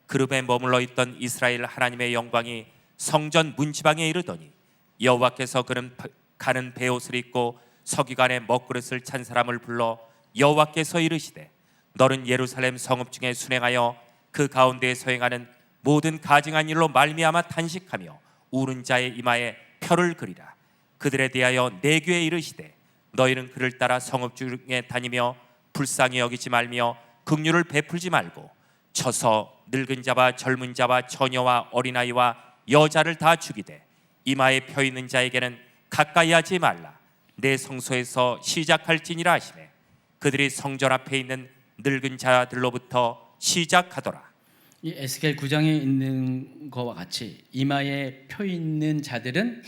그룹에 머물러 있던 이스라엘 하나님의 영광이 성전 문지방에 이르더니 여호와께서 그는 가는 베옷을 입고 서기관에 먹그릇을 찬 사람을 불러 여호와께서 이르시되 너는 예루살렘 성읍 중에 순행하여 그 가운데에 서행하는 모든 가증한 일로 말미암아 탄식하며 우는 자의 이마에 표를 그리라. 그들에 대하여 내 귀에 이르시되 너희는 그를 따라 성읍 중에 다니며 불쌍히 여기지 말며 긍휼을 베풀지 말고 쳐서 늙은 자와 젊은 자와 처녀와 어린아이와 여자를 다 죽이되 이마에 표 있는 자에게는 가까이 하지 말라. 내 성소에서 시작할지니라 하시네. 그들이 성전 앞에 있는 늙은 자들로부터 시작하더라. 이 에스겔 9장에 있는 것과 같이 이마에 표 있는 자들은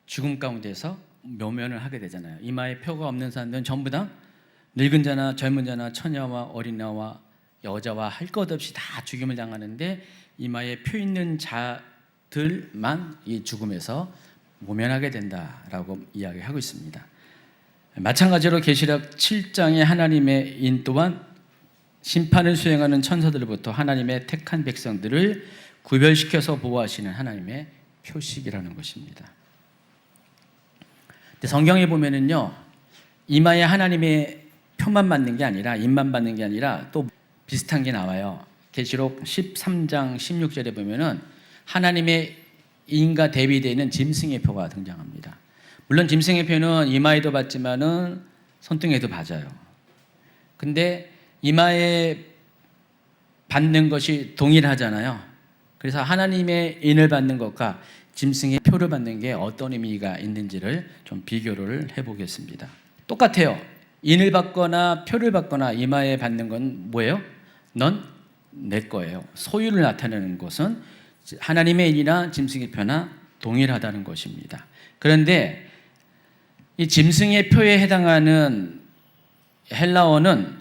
죽음 가운데서 묘면을 하게 되잖아요. 이마에 표가 없는 사람들은 전부 다 늙은 자나 젊은 자나 처녀와 어린아와 여자와 할 것 없이 다 죽임을 당하는데 이마에 표 있는 자들만 이 죽음에서 모면하게 된다라고 이야기하고 있습니다. 마찬가지로 계시록 7장의 하나님의 인 또한 심판을 수행하는 천사들로부터 하나님의 택한 백성들을 구별시켜서 보호하시는 하나님의 표식이라는 것입니다. 근데 성경에 보면은요, 이마에 하나님의 표만 받는 게 아니라 인만 받는 게 아니라 또 비슷한 게 나와요. 계시록 13장 16절에 보면은 하나님의 인과 대비되는 짐승의 표가 등장합니다. 물론 짐승의 표는 이마에도 받지만은 손등에도 받아요. 근데 이마에 받는 것이 동일하잖아요. 그래서 하나님의 인을 받는 것과 짐승의 표를 받는 게 어떤 의미가 있는지를 좀 비교를 해보겠습니다. 똑같아요. 인을 받거나 표를 받거나 이마에 받는 건 뭐예요? 넌 내 거예요. 소유를 나타내는 것은 하나님의 인이나 짐승의 표나 동일하다는 것입니다. 그런데 이 짐승의 표에 해당하는 헬라어는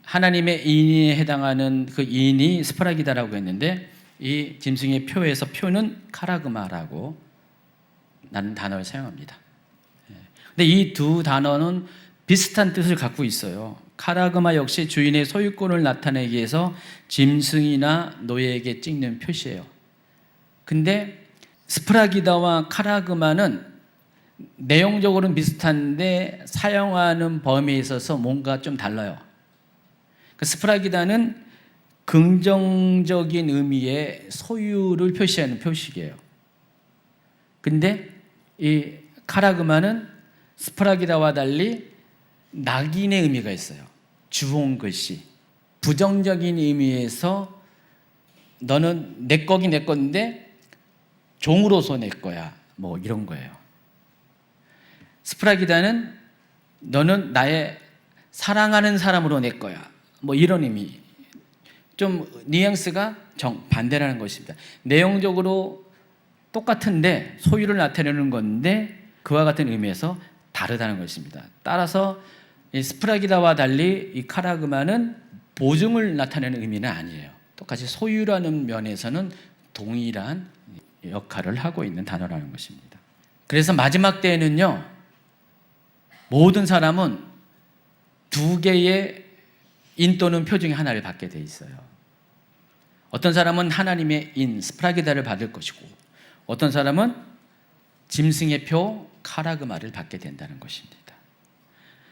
하나님의 인에 해당하는 그 인이 스파라기다라고 했는데 이 짐승의 표에서 표는 카라그마라고 나는 단어를 사용합니다. 근데 이 두 단어는 비슷한 뜻을 갖고 있어요. 카라그마 역시 주인의 소유권을 나타내기 위해서 짐승이나 노예에게 찍는 표시예요. 근데 스프라기다와 카라그마는 내용적으로는 비슷한데 사용하는 범위에 있어서 뭔가 좀 달라요. 스프라기다는 긍정적인 의미의 소유를 표시하는 표식이에요. 근데 이 카라그마는 스프라기다와 달리 낙인의 의미가 있어요. 주홍 글씨. 부정적인 의미에서 너는 내 거긴 내 건데 종으로서 내 거야. 뭐 이런 거예요. 스프라기다는 너는 나의 사랑하는 사람으로 내 거야. 뭐 이런 의미. 좀 뉘앙스가 반대라는 것입니다. 내용적으로 똑같은데 소유를 나타내는 건데 그와 같은 의미에서 다르다는 것입니다. 따라서 이 스프라기다와 달리 이 카라그마는 보증을 나타내는 의미는 아니에요. 똑같이 소유라는 면에서는 동일한 역할을 하고 있는 단어라는 것입니다. 그래서 마지막 때에는요, 모든 사람은 두 개의 인 또는 표 중에 하나를 받게 돼 있어요. 어떤 사람은 하나님의 인, 스프라기다를 받을 것이고 어떤 사람은 짐승의 표, 카라그마를 받게 된다는 것입니다.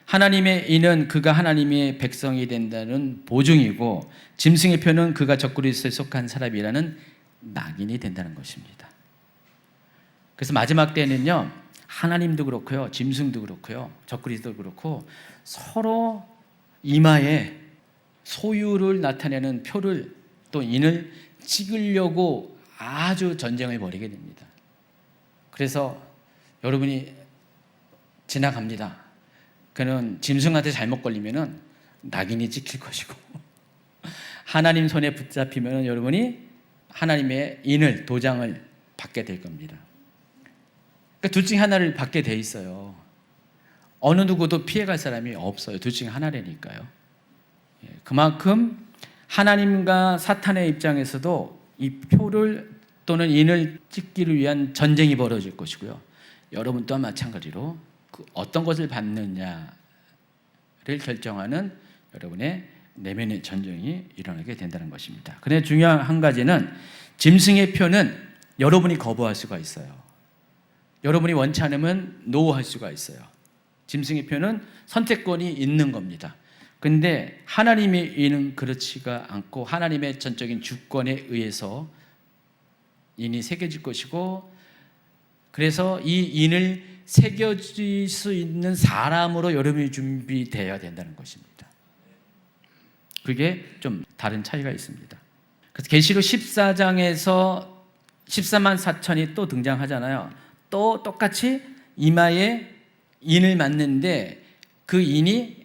하나님의 인은 그가 하나님의 백성이 된다는 보증이고 짐승의 표는 그가 적그리스도에 속한 사람이라는 낙인이 된다는 것입니다. 그래서 마지막 때는요, 하나님도 그렇고요, 짐승도 그렇고요, 적그리스도 그렇고 서로 이마에 소유를 나타내는 표를 또 인을 찍으려고 아주 전쟁을 벌이게 됩니다. 그래서 여러분이 지나갑니다. 그는 짐승한테 잘못 걸리면은 낙인이 찍힐 것이고 하나님 손에 붙잡히면 여러분이 하나님의 인을, 도장을 받게 될 겁니다. 그러니까 둘 중에 하나를 받게 돼 있어요. 어느 누구도 피해갈 사람이 없어요. 둘 중에 하나라니까요. 그만큼 하나님과 사탄의 입장에서도 이 표를 또는 인을 찍기를 위한 전쟁이 벌어질 것이고요. 여러분 또한 마찬가지로 그 어떤 것을 받느냐를 결정하는 여러분의 내면의 전쟁이 일어나게 된다는 것입니다. 그런데 중요한 한 가지는 짐승의 표는 여러분이 거부할 수가 있어요. 여러분이 원치 않으면 노할 수가 있어요. 짐승의 표는 선택권이 있는 겁니다. 근데 하나님의 인은 그렇지가 않고 하나님의 전적인 주권에 의해서 인이 새겨질 것이고, 그래서 이 인을 새겨질 수 있는 사람으로 여러분이 준비되어야 된다는 것입니다. 그게 좀 다른 차이가 있습니다. 그래서 계시록 14장에서 14만 4천이 또 등장하잖아요. 또 똑같이 이마에 인을 맞는데 그 인이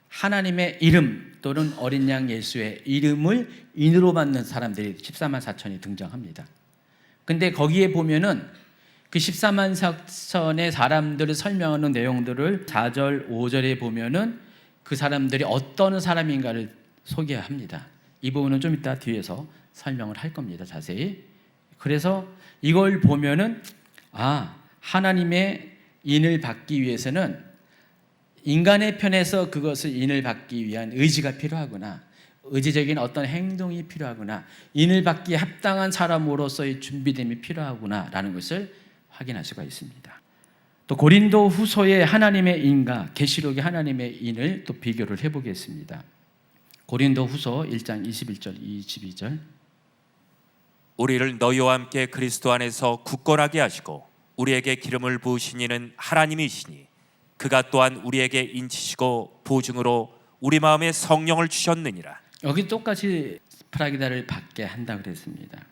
하나님의 이름 또는 어린 양 예수의 이름을 인으로 받는 사람들이 14만 4천이 등장합니다. 근데 거기에 보면은 그 14만 4천의 사람들을 설명하는 내용들을 4절, 5절에 보면은 그 사람들이 어떤 사람인가를 소개합니다. 이 부분은 좀 이따 뒤에서 설명을 할 겁니다. 자세히. 그래서 이걸 보면은 하나님의 인을 받기 위해서는 인간의 편에서 그것을 인을 받기 위한 의지가 필요하구나, 의지적인 어떤 행동이 필요하구나, 인을 받기에 합당한 사람으로서의 준비됨이 필요하구나 라는 것을 확인할 수가 있습니다. 또 고린도 후서의 하나님의 인과 계시록의 하나님의 인을 또 비교를 해보겠습니다. 고린도 후서 1장 21절 22절 우리를 너희와 함께 그리스도 안에서 굳건하게 하시고 우리에게 기름을 부으신 이는 하나님이시니 그가 또한 우리에게 인치시고 보증으로 우리 마음에 성령을 주셨느니라. 여기 똑같이 스파라기다를 받게 한다 그랬습니다.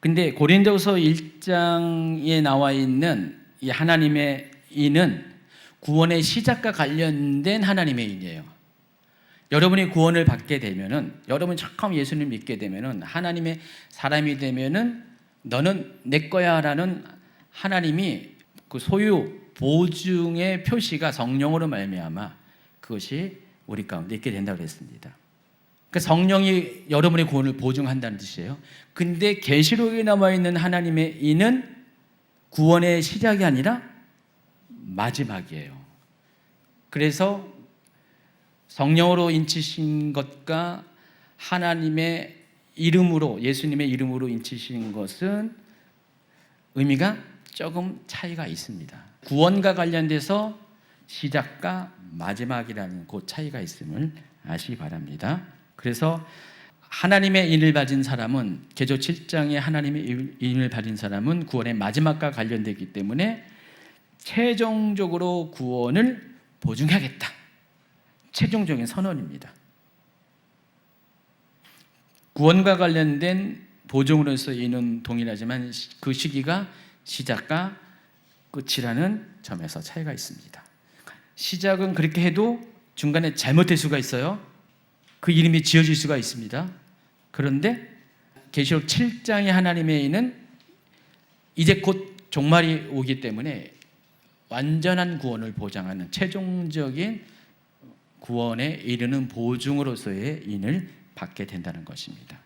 근데 고린도서 1장에 나와 있는 이 하나님의 인은 구원의 시작과 관련된 하나님의 인이에요. 여러분이 구원을 받게 되면은, 여러분이 처음 예수님 믿게 되면은, 하나님의 사람이 되면은 너는 내 거야라는 하나님이 그 소유 보증의 표시가 성령으로 말미암아 그것이 우리 가운데 있게 된다고 그랬습니다. 그러니까 성령이 여러분의 구원을 보증한다는 뜻이에요. 근데 계시록에 나와 있는 하나님의 인은 구원의 시작이 아니라 마지막이에요. 그래서 성령으로 인치신 것과 하나님의 이름으로, 예수님의 이름으로 인치신 것은 의미가 조금 차이가 있습니다. 구원과 관련돼서 시작과 마지막이라는 그 차이가 있음을 아시기 바랍니다. 그래서 하나님의 인을 받은 사람은, 계시록 7장에 하나님의 인을 받은 사람은 구원의 마지막과 관련되기 때문에 최종적으로 구원을 보증하겠다, 최종적인 선언입니다. 구원과 관련된 보증으로서 인은 동일하지만 그 시기가 시작과 끝이라는 점에서 차이가 있습니다. 시작은 그렇게 해도 중간에 잘못될 수가 있어요. 그 이름이 지어질 수가 있습니다. 그런데 계시록 7장의 하나님의 인은 이제 곧 종말이 오기 때문에 완전한 구원을 보장하는 최종적인 구원에 이르는 보증으로서의 인을 받게 된다는 것입니다.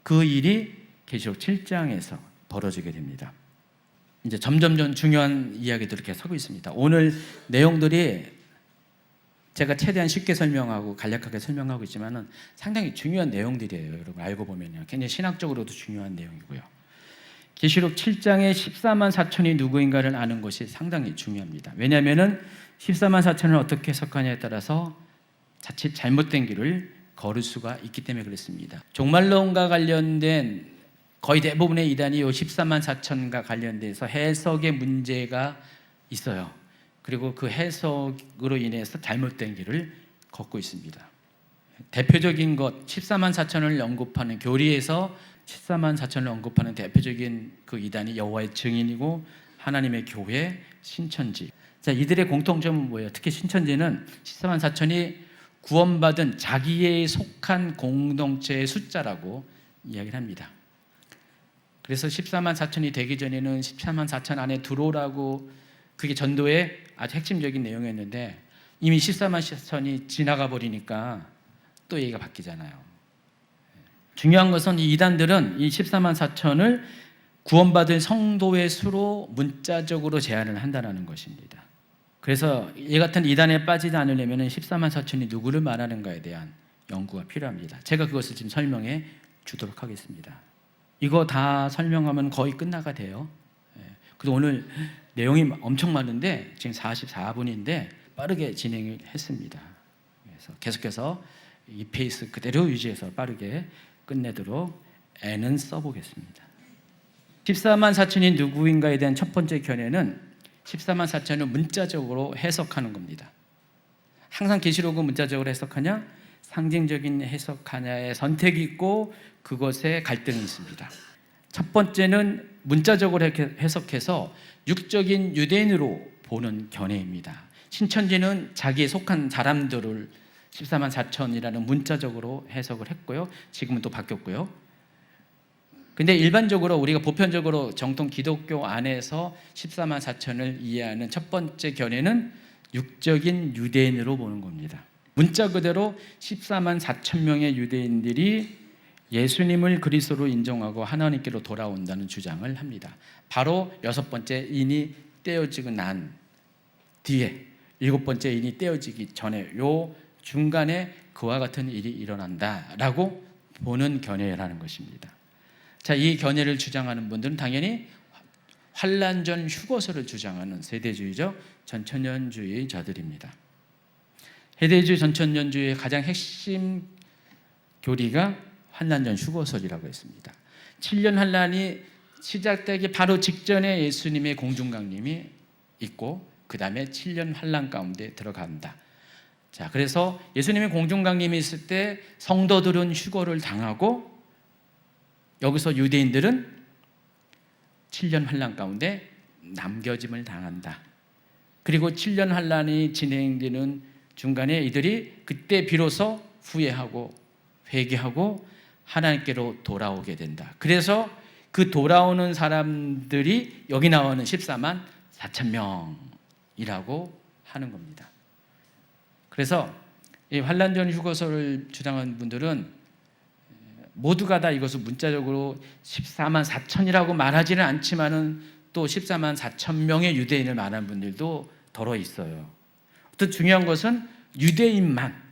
그 일이 계시록 7장에서 벌어지게 됩니다. 이제 점점 중요한 이야기들이 이렇게 서고 있습니다. 오늘 내용들이 제가 최대한 쉽게 설명하고 간략하게 설명하고 있지만은 상당히 중요한 내용들이에요. 여러분 알고 보면요, 굉장히 신학적으로도 중요한 내용이고요. 계시록 7장의 14만 4천이 누구인가를 아는 것이 상당히 중요합니다. 왜냐하면은 14만 4천을 어떻게 해석하냐에 따라서 자칫 잘못된 길을 걸을 수가 있기 때문에 그렇습니다. 종말론과 관련된 거의 대부분의 이단이 요 14만 4천과 관련돼서 해석의 문제가 있어요. 그리고 그 해석으로 인해서 잘못된 길을 걷고 있습니다. 대표적인 것 14만 4천을 언급하는 교리에서 14만 4천을 언급하는 대표적인 그 이단이 여호와의 증인이고 하나님의 교회, 신천지. 자, 이들의 공통점은 뭐예요? 특히 신천지는 14만 4천이 구원받은 자기에 속한 공동체의 숫자라고 이야기를 합니다. 그래서 14만 4천이 되기 전에는 14만 4천 안에 들어오라고, 그게 전도의 아주 핵심적인 내용이었는데 이미 14만 4천이 지나가 버리니까 또 얘기가 바뀌잖아요. 중요한 것은 이 이단들은 이 14만 4천을 구원받은 성도의 수로 문자적으로 제한을 한다는 것입니다. 그래서 이 같은 이단에 빠지지 않으려면 14만 4천이 누구를 말하는가에 대한 연구가 필요합니다. 제가 그것을 지금 설명해 주도록 하겠습니다. 이거 다 설명하면 거의 끝나가 돼요. 그래서 오늘 내용이 엄청 많은데 지금 44분인데 빠르게 진행을 했습니다. 그래서 계속해서 이 페이스 그대로 유지해서 빠르게 끝내도록 애는 써보겠습니다. 14만 4천이 누구인가에 대한 첫 번째 견해는 14만 4천을 문자적으로 해석하는 겁니다. 항상 계시록은 문자적으로 해석하냐, 상징적인 해석하냐의 선택이 있고 그것에 갈등이 있습니다. 첫 번째는 문자적으로 해석해서 육적인 유대인으로 보는 견해입니다. 신천지는 자기에 속한 사람들을 14만 4천이라는 문자적으로 해석을 했고요. 지금은 또 바뀌었고요. 근데 일반적으로 우리가 보편적으로 정통 기독교 안에서 14만 4천을 이해하는 첫 번째 견해는 육적인 유대인으로 보는 겁니다. 문자 그대로 14만 4천 명의 유대인들이 예수님을 그리스도로 인정하고 하나님께로 돌아온다는 주장을 합니다. 바로 여섯 번째 인이 떼어지고 난 뒤에 일곱 번째 인이 떼어지기 전에 요 중간에 그와 같은 일이 일어난다라고 보는 견해라는 것입니다. 자, 이 견해를 주장하는 분들은 당연히 환란 전 휴거설을 주장하는 세대주의적 전천년주의자들입니다. 세대주의 전천년주의의 가장 핵심 교리가 환란 전 휴거설이라고 했습니다. 7년 환란이 시작되기 바로 직전에 예수님의 공중강림이 있고 그 다음에 7년 환란 가운데 들어간다. 자, 그래서 예수님의 공중강림이 있을 때 성도들은 휴거를 당하고 여기서 유대인들은 7년 환란 가운데 남겨짐을 당한다. 그리고 7년 환란이 진행되는 중간에 이들이 그때 비로소 후회하고 회개하고 하나님께로 돌아오게 된다. 그래서 그 돌아오는 사람들이 여기 나오는 14만 4천 명이라고 하는 겁니다. 그래서 이 환란 전 휴거설을 주장하는 분들은 모두가 다 이것을 문자적으로 14만 4천이라고 말하지는 않지만은 또 14만 4천 명의 유대인을 말하는 분들도 덜어 있어요. 또 중요한 것은 유대인만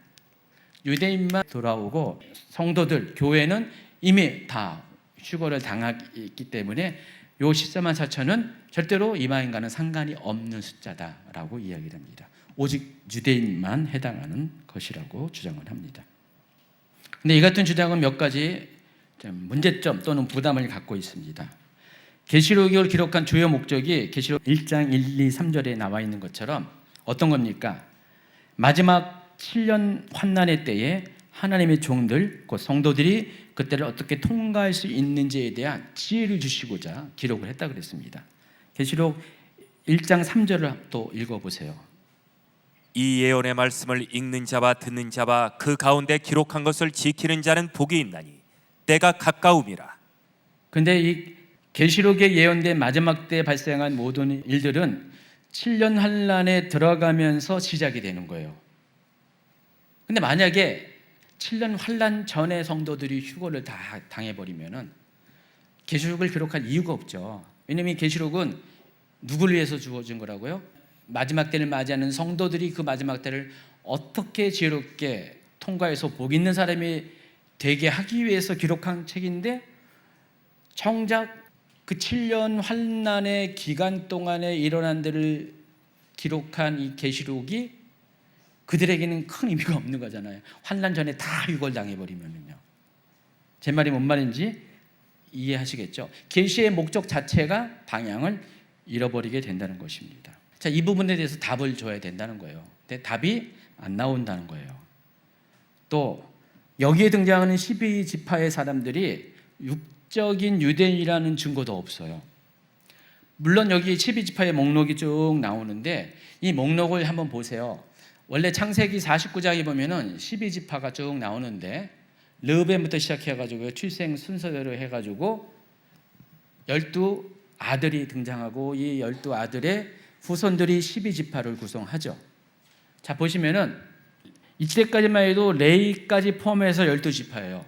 돌아오고 성도들, 교회는 이미 다 휴거를 당했기 때문에 요 14만 4천은 절대로 이방인과는 상관이 없는 숫자다라고 이야기를 합니다. 오직 유대인만 해당하는 것이라고 주장을 합니다. 근데 이 같은 주장은 몇 가지 문제점 또는 부담을 갖고 있습니다. 계시록을 기록한 주요 목적이 계시록 1장 1, 2, 3절에 나와 있는 것처럼 어떤 겁니까? 마지막 7년 환난의 때에 하나님의 종들, 곧 성도들이 그때를 어떻게 통과할 수 있는지에 대한 지혜를 주시고자 기록을 했다 그랬습니다. 계시록 1장 3절을 또 읽어보세요. 이 예언의 말씀을 읽는 자와 듣는 자와 그 가운데 기록한 것을 지키는 자는 복이 있나니 때가 가까움이라. 근데 이 계시록에 예언된 마지막 때 발생한 모든 일들은 7년 환란에 들어가면서 시작이 되는 거예요. 근데 만약에 7년 환란 전에 성도들이 휴거를 다 당해버리면은 계시록을 기록할 이유가 없죠. 왜냐하면 계시록은 누구를 위해서 주어진 거라고요? 마지막 때를 맞이하는 성도들이 그 마지막 때를 어떻게 지혜롭게 통과해서 복 있는 사람이 되게 하기 위해서 기록한 책인데 정작 그 7년 환난의 기간 동안에 일어난 데를 기록한 이 계시록이 그들에게는 큰 의미가 없는 거잖아요. 환난 전에 다 유골 당해버리면요. 제 말이 뭔 말인지 이해하시겠죠? 계시의 목적 자체가 방향을 잃어버리게 된다는 것입니다. 자, 이 부분에 대해서 답을 줘야 된다는 거예요. 근데 답이 안 나온다는 거예요. 또 여기에 등장하는 12지파의 사람들이 육적인 유대인이라는 증거도 없어요. 물론 여기 12지파의 목록이 쭉 나오는데 이 목록을 한번 보세요. 원래 창세기 49장에 보면은 12지파가 쭉 나오는데 르우벤부터 시작해가지고 출생 순서대로 해가지고 12아들이 등장하고 이 12아들의 후손들이 12지파를 구성하죠. 자, 보시면은 이때까지만 해도 레위까지 포함해서 12지파예요.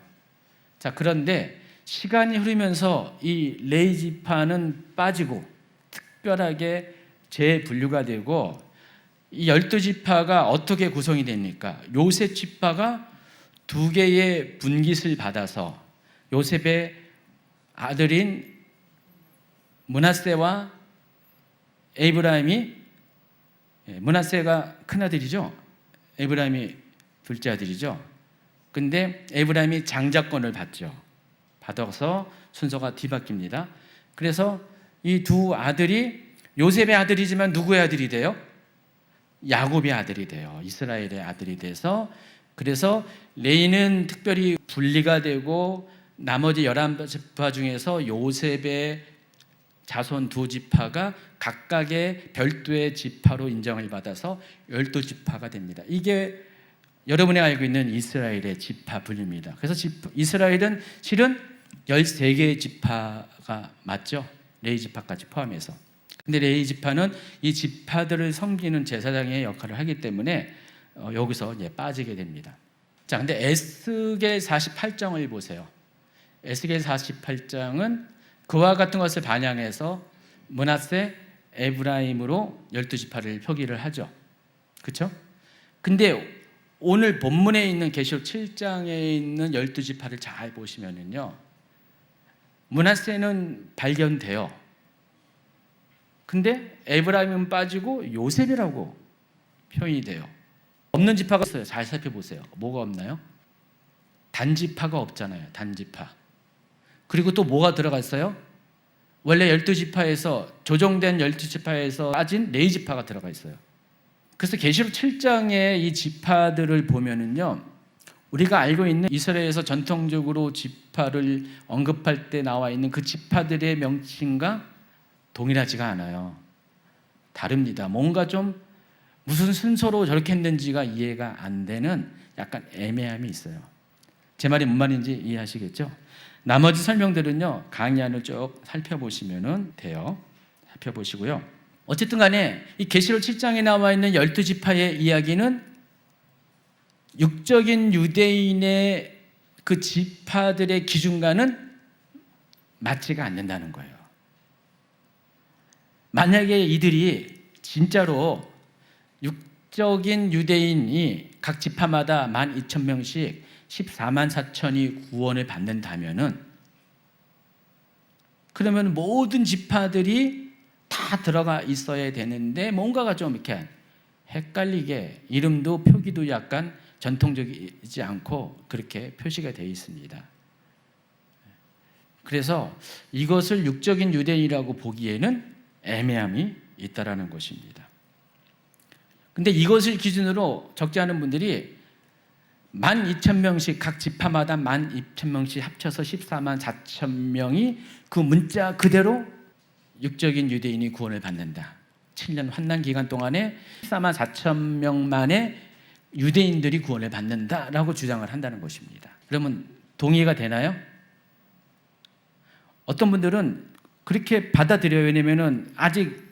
자, 그런데 시간이 흐르면서 이 레위 지파는 빠지고 특별하게 재분류가 되고 이 12지파가 어떻게 구성이 됩니까? 요셉 지파가 2개의 분깃을 받아서 요셉의 아들인 므낫세와 에이브라임이, 므낫세가 큰아들이죠. 에이브라임이 둘째 아들이죠. 근데 에이브라임이 장자권을 받아서 순서가 뒤바뀝니다. 그래서 이 두 아들이 요셉의 아들이지만 누구의 아들이 돼요? 야곱의 아들이 돼요. 이스라엘의 아들이 돼서, 그래서 레위는 특별히 분리가 되고 나머지 11지파 중에서 요셉의 자손 2지파가 각각의 별도의 지파로 인정을 받아서 12지파가 됩니다. 이게 여러분이 알고 있는 이스라엘의 지파 분류입니다. 그래서 이스라엘은 실은 13개의 지파가 맞죠? 레위 지파까지 포함해서. 근데 레위 지파는 이 지파들을 섬기는 제사장의 역할을 하기 때문에 여기서 이제 빠지게 됩니다. 자, 근데 에스겔 48장을 보세요. 에스겔 48장은 그와 같은 것을 반영해서 므낫세, 에브라임으로 12지파를 표기를 하죠. 그렇죠? 근데 오늘 본문에 있는 계시록 7장에 있는 12지파를 잘 보시면은요, 므낫세는 발견돼요. 근데 에브라임은 빠지고 요셉이라고 표현이 돼요. 없는 지파가 있어요. 잘 살펴보세요. 뭐가 없나요? 단지파가 없잖아요. 단지파. 그리고 또 뭐가 들어가 있어요? 원래 12지파에서 조정된 12지파에서 빠진 레위지파가 들어가 있어요. 그래서 계시록 7장의 이 지파들을 보면은요, 우리가 알고 있는 이스라엘에서 전통적으로 지파를 언급할 때 나와 있는 그 지파들의 명칭과 동일하지가 않아요. 다릅니다. 뭔가 좀 무슨 순서로 저렇게 했는지가 이해가 안 되는 약간 애매함이 있어요. 제 말이 뭔 말인지 이해하시겠죠? 나머지 설명들은요, 강의 안을 쭉 살펴보시면 돼요. 살펴보시고요. 어쨌든 간에 이 계시록 7장에 나와 있는 12지파의 이야기는 육적인 유대인의 그 지파들의 기준과는 맞지가 않는다는 거예요. 만약에 이들이 진짜로 육적인 유대인이 각 지파마다 12,000명씩 14만 4천이 구원을 받는다면은, 그러면 모든 지파들이 다 들어가 있어야 되는데 뭔가가 좀 이렇게 헷갈리게, 이름도 표기도 약간 전통적이지 않고 그렇게 표시가 되어 있습니다. 그래서 이것을 육적인 유대인이라고 보기에는 애매함이 있다라는 것입니다. 근데 이것을 기준으로 적지 않은 분들이 12,000명씩 각 지파마다 12,000명씩 합쳐서 14만 4천 명이 그 문자 그대로 육적인 유대인이 구원을 받는다. 7년 환난 기간 동안에 14만 4천 명만의 유대인들이 구원을 받는다라고 주장을 한다는 것입니다. 그러면 동의가 되나요? 어떤 분들은 그렇게 받아들여요. 왜냐하면 아직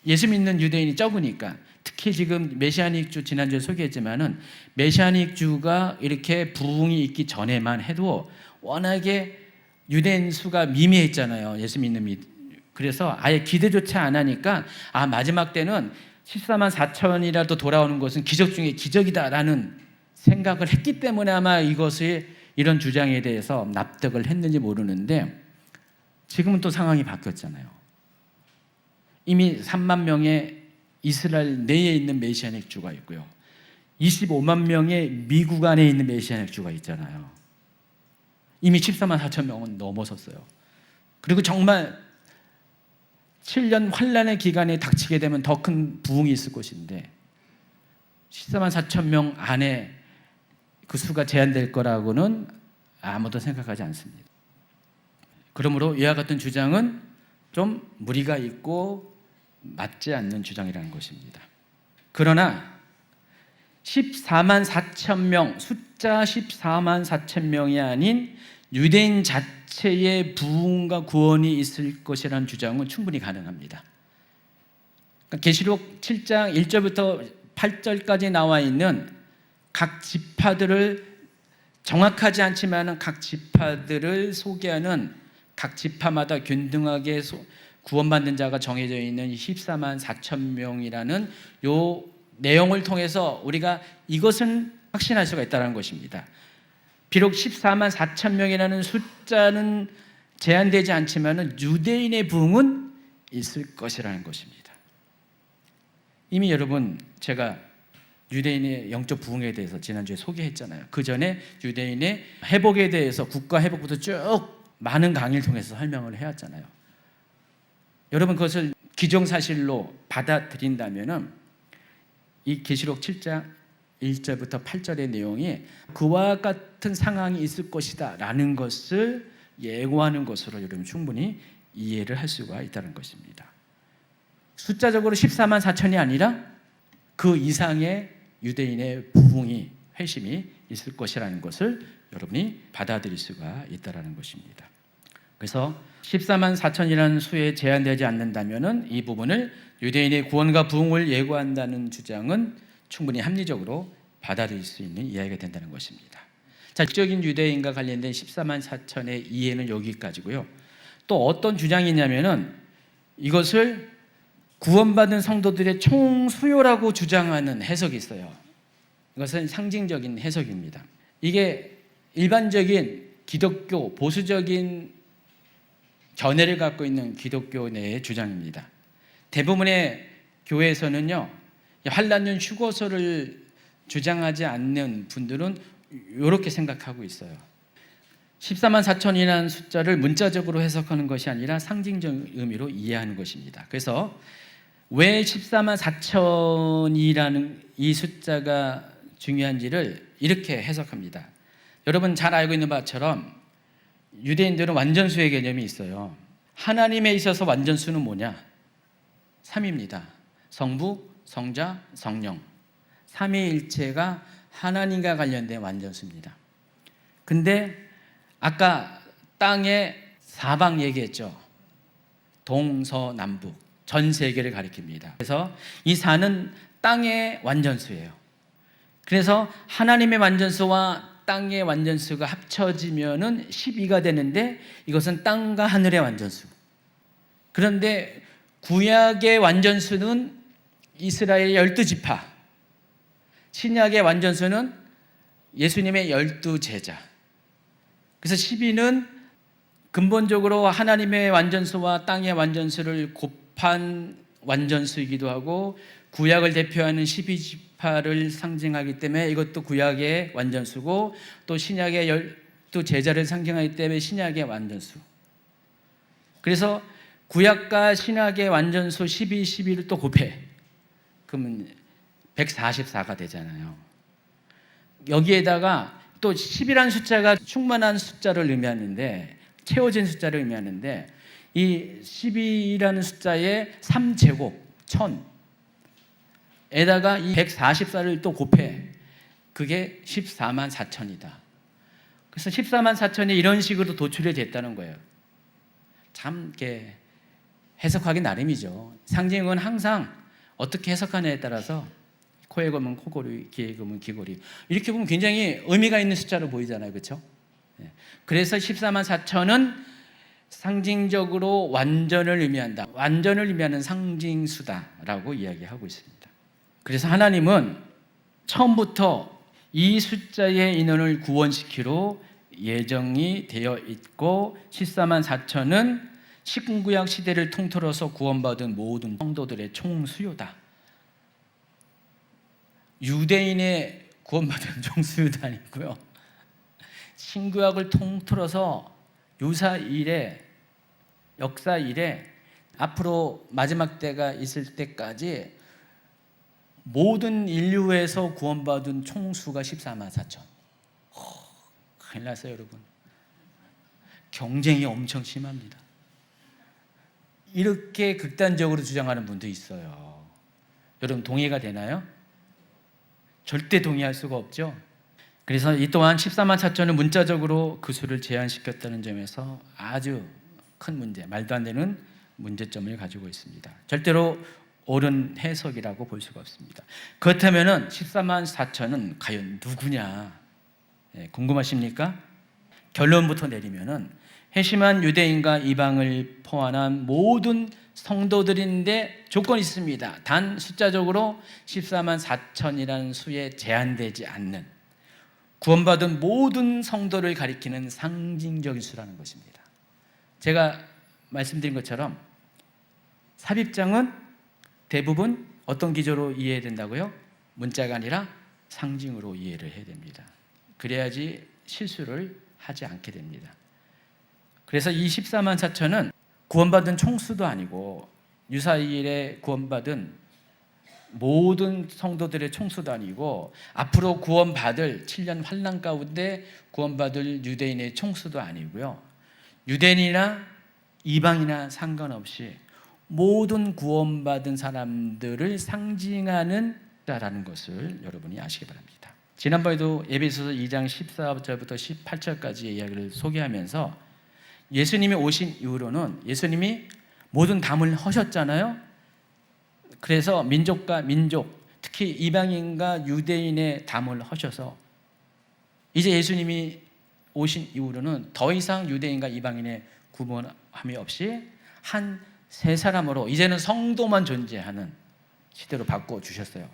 예수 믿는 유대인이 적으니까. 특히 지금 메시아닉 주 지난주에 소개했지만은 메시아닉 주가 이렇게 부흥이 있기 전에만 해도 워낙에 유대인 수가 미미했잖아요. 예수 믿는 그래서 아예 기대조차 안 하니까 마지막 때는 14만 4천이라도 돌아오는 것은 기적 중에 기적이다라는 생각을 했기 때문에 아마 이것을 이런 주장에 대해서 납득을 했는지 모르는데, 지금은 또 상황이 바뀌었잖아요. 이미 3만 명의 이스라엘 내에 있는 메시아닉 주가 있고요. 25만 명의 미국 안에 있는 메시아닉 주가 있잖아요. 이미 14만 4천 명은 넘어섰어요. 그리고 정말 7년 환란의 기간에 닥치게 되면 더 큰 부흥이 있을 것인데 14만 4천 명 안에 그 수가 제한될 거라고는 아무도 생각하지 않습니다. 그러므로 이와 같은 주장은 좀 무리가 있고 맞지 않는 주장이라는 것입니다. 그러나 14만 4천 명, 숫자 14만 4천 명이 아닌 유대인 자체의 부흥과 구원이 있을 것이라는 주장은 충분히 가능합니다. 그러니까 계시록 7장 1절부터 8절까지 나와 있는 각 지파들을 정확하지 않지만 각 지파들을 소개하는 각 지파마다 균등하게 구원받는 자가 정해져 있는 14만 4천 명이라는 요 내용을 통해서 우리가 이것은 확신할 수가 있다는 것입니다. 비록 14만 4천 명이라는 숫자는 제한되지 않지만 유대인의 부흥은 있을 것이라는 것입니다. 이미 여러분 제가 유대인의 영적 부흥에 대해서 지난주에 소개했잖아요. 그 전에 유대인의 회복에 대해서 국가 회복부터 쭉 많은 강의를 통해서 설명을 해왔잖아요. 여러분 그것을 기정사실로 받아들인다면 이 계시록 7장 1절부터 8절의 내용이 그와 같은 상황이 있을 것이다 라는 것을 예고하는 것으로 여러분 충분히 이해를 할 수가 있다는 것입니다. 숫자적으로 14만 4천이 아니라 그 이상의 유대인의 부흥이 회심이 있을 것이라는 것을 여러분이 받아들일 수가 있다는 것입니다. 그래서 14만 4천이라는 수에 제한되지 않는다면 이 부분을 유대인의 구원과 부흥을 예고한다는 주장은 충분히 합리적으로 받아들일 수 있는 이야기가 된다는 것입니다. 자, 적인 유대인과 관련된 14만 4천의 이해는 여기까지고요. 또 어떤 주장이 있냐면은 이것을 구원받은 성도들의 총수요라고 주장하는 해석이 있어요. 이것은 상징적인 해석입니다. 이게 일반적인 기독교 보수적인 견해를 갖고 있는 기독교 내의 주장입니다. 대부분의 교회에서는요, 환란년 휴거소를 주장하지 않는 분들은 이렇게 생각하고 있어요. 14만 4천이라는 숫자를 문자적으로 해석하는 것이 아니라 상징적 의미로 이해하는 것입니다. 그래서 왜 14만 4천이라는 이 숫자가 중요한지를 이렇게 해석합니다. 여러분 잘 알고 있는 바처럼 유대인들은 완전수의 개념이 있어요. 하나님에 있어서 완전수는 뭐냐? 3입니다. 성부, 성자, 성령. 삼위일체가 하나님과 관련된 완전수입니다. 근데 아까 땅의 사방 얘기했죠. 동서남북 전 세계를 가리킵니다. 그래서 이 사는 땅의 완전수예요. 그래서 하나님의 완전수와 땅의 완전수가 합쳐지면은 12가 되는데 이것은 땅과 하늘의 완전수. 그런데 구약의 완전수는 이스라엘의 12지파, 신약의 완전수는 예수님의 12제자. 그래서 12는 근본적으로 하나님의 완전수와 땅의 완전수를 곱한 완전수이기도 하고 구약을 대표하는 12지파를 상징하기 때문에 이것도 구약의 완전수고 또 신약의 12제자를 상징하기 때문에 신약의 완전수. 그래서 구약과 신약의 완전수 12, 12를 또 곱해. 그러면 144가 되잖아요. 여기에다가 또 10이라는 숫자가 충만한 숫자를 의미하는데 채워진 숫자를 의미하는데 이 12라는 숫자의 3제곱 1000에다가 이 144를 또 곱해. 그게 14만 4천이다. 그래서 14만 4천이 이런 식으로 도출이 됐다는 거예요. 참 이렇게 해석하기 나름이죠. 상징은 항상 어떻게 해석하냐에 따라서 코에 검은 코골이, 귀에 검은 귀골이 이렇게 보면 굉장히 의미가 있는 숫자로 보이잖아요. 그렇죠? 그래서 14만 4천은 상징적으로 완전을 의미한다. 완전을 의미하는 상징수다라고 이야기하고 있습니다. 그래서 하나님은 처음부터 이 숫자의 인원을 구원시키러 예정이 되어 있고 14만 4천은 신구약 시대를 통틀어서 구원받은 모든 성도들의 총수요다. 유대인의 구원받은 총수요도 아니고요. 신구약을 통틀어서 유사일에 역사 이래 앞으로 마지막 때가 있을 때까지 모든 인류에서 구원받은 총수가 14만 4천. 큰일 났어요, 여러분. 경쟁이 엄청 심합니다. 이렇게 극단적으로 주장하는 분도 있어요. 여러분 동의가 되나요? 절대 동의할 수가 없죠. 그래서 이 또한 14만 4천은 문자적으로 그 수를 제한시켰다는 점에서 아주 큰 문제, 말도 안 되는 문제점을 가지고 있습니다. 절대로 옳은 해석이라고 볼 수가 없습니다. 그렇다면 14만 4천은 과연 누구냐? 궁금하십니까? 결론부터 내리면은 회심한 유대인과 이방을 포함한 모든 성도들인데 조건이 있습니다. 단 숫자적으로 14만 4천이라는 수에 제한되지 않는 구원받은 모든 성도를 가리키는 상징적인 수라는 것입니다. 제가 말씀드린 것처럼 삽입장은 대부분 어떤 기조로 이해해야 된다고요? 문자가 아니라 상징으로 이해를 해야 됩니다. 그래야지 실수를 하지 않게 됩니다. 그래서 이 14만 4천은 구원받은 총수도 아니고 유사일에 구원받은 모든 성도들의 총수도 아니고 앞으로 구원받을 7년 환난 가운데 구원받을 유대인의 총수도 아니고요. 유대인이나 이방이나 상관없이 모든 구원받은 사람들을 상징하는 자라는 것을 여러분이 아시기 바랍니다. 지난번에도 에베소서 2장 14절부터 18절까지의 이야기를 소개하면서 예수님이 오신 이후로는 예수님이 모든 담을 허셨잖아요. 그래서 민족과 민족, 특히 이방인과 유대인의 담을 허셔서 이제 예수님이 오신 이후로는 더 이상 유대인과 이방인의 구분함이 없이 한 세 사람으로 이제는 성도만 존재하는 시대로 바꿔주셨어요.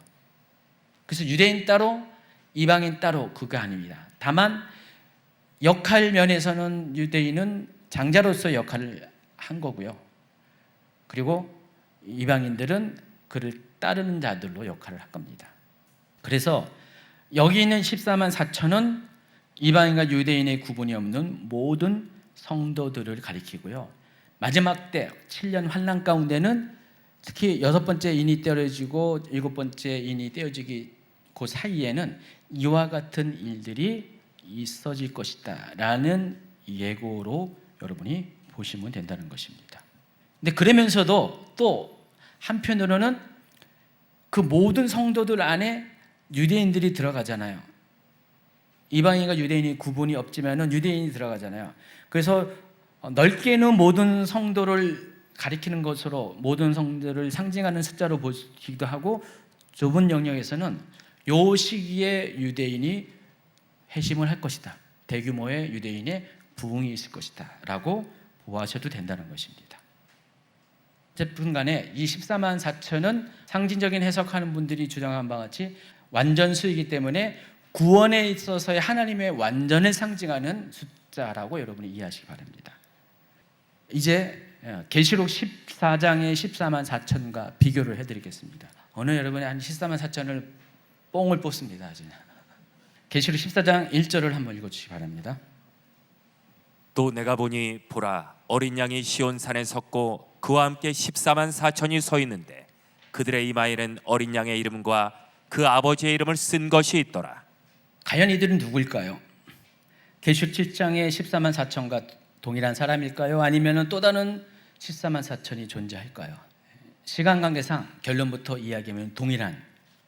그래서 유대인 따로 이방인 따로 그거 아닙니다. 다만 역할 면에서는 유대인은 장자로서 역할을 한 거고요. 그리고 이방인들은 그를 따르는 자들로 역할을 할 겁니다. 그래서 여기 있는 14만 4천은 이방인과 유대인의 구분이 없는 모든 성도들을 가리키고요. 마지막 때 7년 환난 가운데는 특히 6번째 인이 떼어지고 7번째 인이 떼어지기 그 사이에는 이와 같은 일들이 있어질 것이다 라는 예고로 여러분이 보시면 된다는 것입니다. 근데 그러면서도 또 한편으로는 그 모든 성도들 안에 유대인들이 들어가잖아요. 이방인과 유대인이 구분이 없지만은 유대인이 들어가잖아요. 그래서 넓게는 모든 성도를 가리키는 것으로 모든 성도를 상징하는 숫자로 보기도 하고 좁은 영역에서는 요 시기에 유대인이 회심을 할 것이다. 대규모의 유대인의 부흥이 있을 것이다 라고 보아셔도 된다는 것입니다. 어쨌든 간에 이 14만 4천은 상징적인 해석하는 분들이 주장한 바와 같이 완전수이기 때문에 구원에 있어서의 하나님의 완전을 상징하는 숫자라고 여러분이 이해하시기 바랍니다. 이제 계시록 14장의 14만 4천과 비교를 해드리겠습니다. 어느 여러분이 한 14만 4천을 뽕을 뽑습니다. 계시록 14장 1절을 한번 읽어주시기 바랍니다. 또 내가 보니 보라 어린 양이 시온산에 섰고 그와 함께 14만 4천이 서 있는데 그들의 이마에는 어린 양의 이름과 그 아버지의 이름을 쓴 것이 있더라. 과연 이들은 누구일까요? 계시록 7장의 14만 4천과 동일한 사람일까요? 아니면 또 다른 14만 4천이 존재할까요? 시간 관계상 결론부터 이야기하면 동일한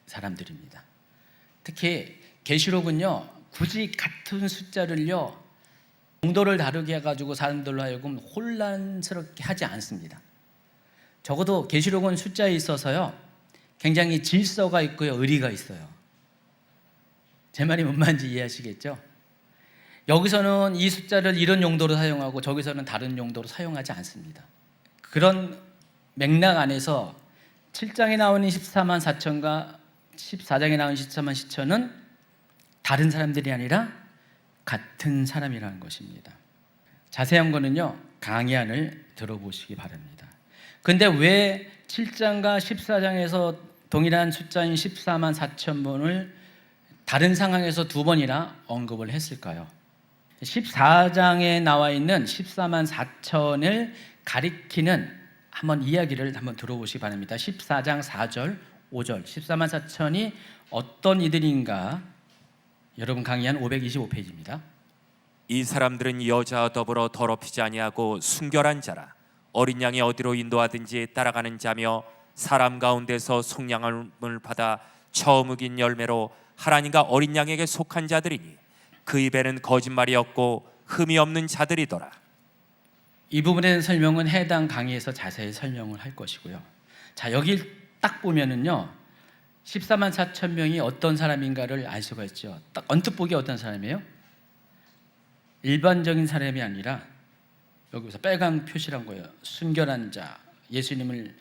사람들입니다. 특히 계시록은요 굳이 같은 숫자를요 정도를 다르게 해가지고 사람들로 하여금 혼란스럽게 하지 않습니다. 적어도 계시록은 숫자에 있어서요 굉장히 질서가 있고요 의리가 있어요. 제 말이 뭔 말인지 이해하시겠죠? 여기서는 이 숫자를 이런 용도로 사용하고 저기서는 다른 용도로 사용하지 않습니다. 그런 맥락 안에서 7장에 나오는 14만 4천과 14장에 나오는 14만 4천은 다른 사람들이 아니라 같은 사람이라는 것입니다. 자세한 거는요 강의안을 들어보시기 바랍니다. 근데 왜 7장과 14장에서 동일한 숫자인 14만 4천 번을 다른 상황에서 두 번이나 언급을 했을까요? 14장에 나와 있는 14만 4천을 가리키는 한번 이야기를 한번 들어보시기 바랍니다. 14장 4절 5절 14만 4천이 어떤 이들인가? 여러분 강의한 525페이지입니다. 이 사람들은 여자와 더불어 더럽히지 아니하고 순결한 자라. 어린 양이 어디로 인도하든지 따라가는 자며 사람 가운데서 속량함을 받아 처음 ug인 열매로 하나님과 어린 양에게 속한 자들이니 그 입에는 거짓말이 없고 흠이 없는 자들이더라. 이 부분에 설명은 해당 강의에서 자세히 설명을 할 것이고요. 자, 여기 딱 보면은요, 14만 4천 명이 어떤 사람인가를 알 수가 있죠. 딱 언뜻 보기 어떤 사람이에요? 일반적인 사람이 아니라 여기서 빨간 표시란 거예요. 순결한 자, 예수님을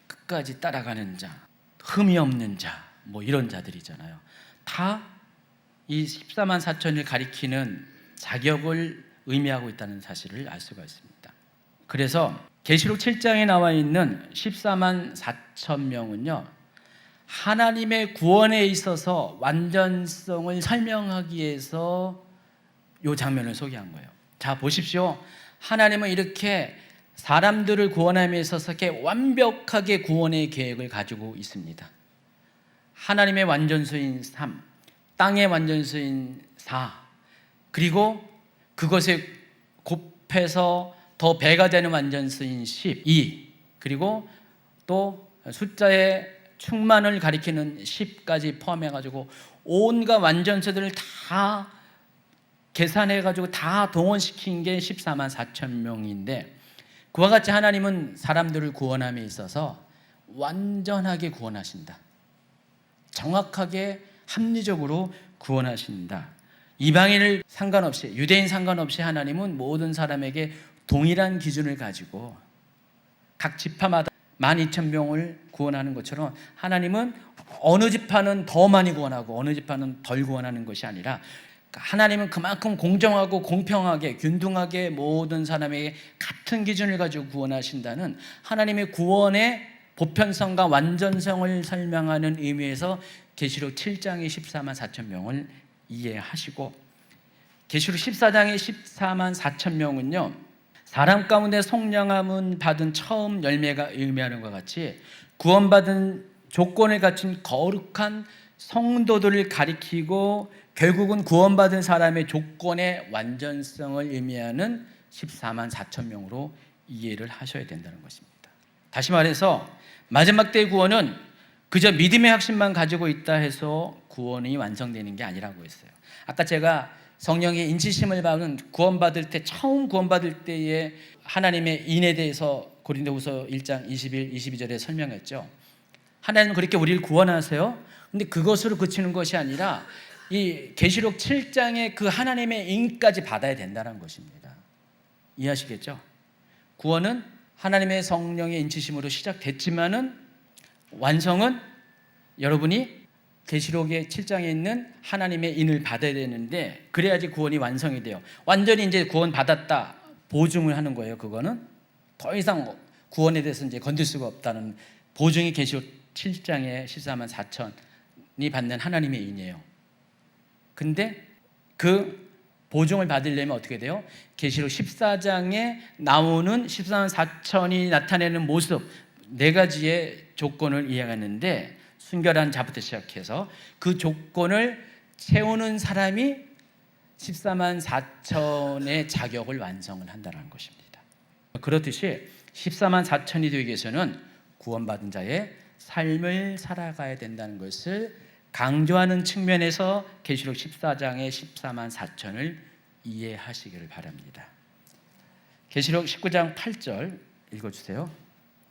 끝까지 따라가는 자, 흠이 없는 자, 뭐 이런 자들이잖아요. 다 이 14만 4천을 가리키는 자격을 의미하고 있다는 사실을 알 수가 있습니다. 그래서 계시록 7장에 나와 있는 14만 4천 명은요, 하나님의 구원에 있어서 완전성을 설명하기 위해서 이 장면을 소개한 거예요. 자, 보십시오. 하나님은 이렇게 사람들을 구원함에 있어서 이렇게 완벽하게 구원의 계획을 가지고 있습니다. 하나님의 완전수인 3, 땅의 완전수인 4, 그리고 그것에 곱해서 더 배가 되는 완전수인 12, 그리고 또 숫자의 충만을 가리키는 10까지 포함해가지고 온갖 완전체들을 다 계산해가지고 다 동원시킨 게 14만 4천 명인데, 그와 같이 하나님은 사람들을 구원함에 있어서 완전하게 구원하신다. 정확하게 합리적으로 구원하신다. 이방인을 상관없이, 유대인 상관없이 하나님은 모든 사람에게 동일한 기준을 가지고 각 지파마다 12,000명을 구원하는 것처럼 하나님은 어느 지파는 더 많이 구원하고 어느 지파는 덜 구원하는 것이 아니라, 하나님은 그만큼 공정하고 공평하게 균등하게 모든 사람에게 같은 기준을 가지고 구원하신다는 하나님의 구원의 보편성과 완전성을 설명하는 의미에서 계시록 7장의 14만 4천 명을 이해하시고, 계시록 14장의 14만 4천 명은요, 사람 가운데 속량함은 받은 처음 열매가 의미하는 것 같이 구원받은 조건을 갖춘 거룩한 성도들을 가리키고 결국은 구원받은 사람의 조건의 완전성을 의미하는 14만 4천 명으로 이해를 하셔야 된다는 것입니다. 다시 말해서 마지막 때의 구원은 그저 믿음의 확신만 가지고 있다 해서 구원이 완성되는 게 아니라고 했어요. 아까 제가 성령의 인치심을 받은 구원받을 때, 처음 구원받을 때의 하나님의 인에 대해서 고린도후서 1장 21, 22절에 설명했죠. 하나님은 그렇게 우리를 구원하세요. 근데 그것으로 그치는 것이 아니라 이 계시록 7장의 그 하나님의 인까지 받아야 된다는 것입니다. 이해하시겠죠? 구원은 하나님의 성령의 인치심으로 시작됐지만은 완성은 여러분이 계시록의 7장에 있는 하나님의 인을 받아야 되는데, 그래야지 구원이 완성이 돼요. 완전히 이제 구원 받았다 보증을 하는 거예요. 그거는 더 이상 구원에 대해서 이제 건들 수가 없다는 보증이 계시록 7장의 14만 4천이 받는 하나님의 인이에요. 근데 그 보증을 받으려면 어떻게 돼요? 계시록 14장에 나오는 14만 4천이 나타내는 모습, 네 가지의 조건을 이해하는데, 순결한 자부터 시작해서 그 조건을 채우는 사람이 14만 4천의 자격을 완성을 한다는 것입니다. 그렇듯이 14만 4천이 되기 위해서는 구원받은 자의 삶을 살아가야 된다는 것을 강조하는 측면에서 계시록 14장의 14만 4천을 이해하시기를 바랍니다. 계시록 19장 8절 읽어주세요.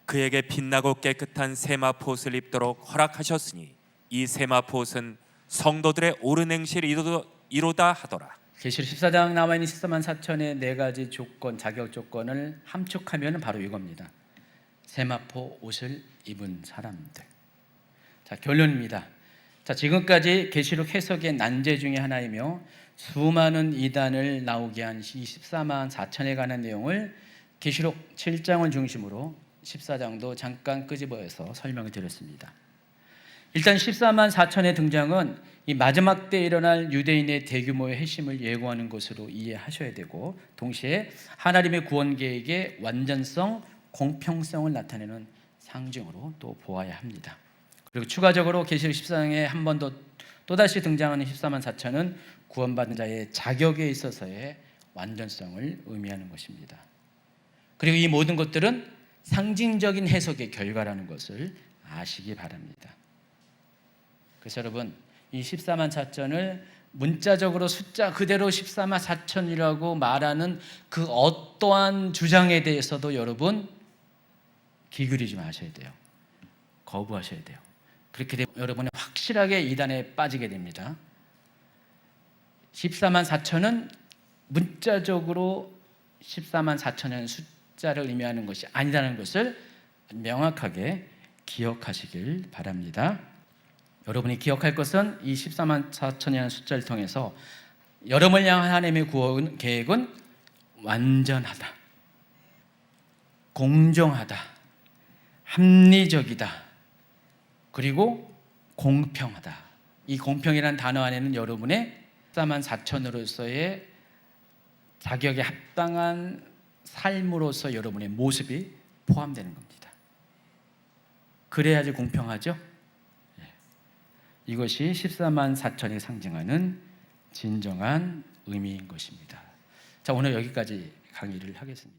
그에게 빛나고 깨끗한 세마포옷을 입도록 허락하셨으니 이 세마포옷은 성도들의 옳은 행실을 이루다 하더라. 계시록 14장 나와 있는 14만 4천의 네 가지 조건, 자격 조건을 함축하면 바로 이겁니다. 세마포 옷을 입은 사람들. 자, 결론입니다. 자, 지금까지 계시록 해석의 난제 중에 하나이며 수많은 이단을 나오게 한 14만 4천에 관한 내용을 계시록 7장을 중심으로 14장도 잠깐 끄집어서 설명을 드렸습니다. 일단 14만 4천의 등장은 이 마지막 때 일어날 유대인의 대규모의 회심을 예고하는 것으로 이해하셔야 되고, 동시에 하나님의 구원 계획의 완전성, 공평성을 나타내는 상징으로 또 보아야 합니다. 그리고 추가적으로 계시록 14장에 한 번 더 또다시 등장하는 14만 4천은 구원받은 자의 자격에 있어서의 완전성을 의미하는 것입니다. 그리고 이 모든 것들은 상징적인 해석의 결과라는 것을 아시기 바랍니다. 그래서 여러분, 이 14만 4천을 문자적으로 숫자 그대로 14만 4천이라고 말하는 그 어떠한 주장에 대해서도 여러분 기울이지 마셔야 돼요. 거부하셔야 돼요. 그렇게 되면 여러분은 확실하게 이단에 빠지게 됩니다. 14만 4천은 문자적으로 14만 4천의 숫자를 의미하는 것이 아니라는 것을 명확하게 기억하시길 바랍니다. 여러분이 기억할 것은 이 14만 4천이라는 숫자를 통해서 여러분을 향한 하나님의 구원 계획은 완전하다, 공정하다, 합리적이다, 그리고 공평하다. 이 공평이라는 단어 안에는 여러분의 14만 4천으로서의 자격에 합당한 삶으로서 여러분의 모습이 포함되는 겁니다. 그래야지 공평하죠? 이것이 14만 4천이 상징하는 진정한 의미인 것입니다. 자, 오늘 여기까지 강의를 하겠습니다.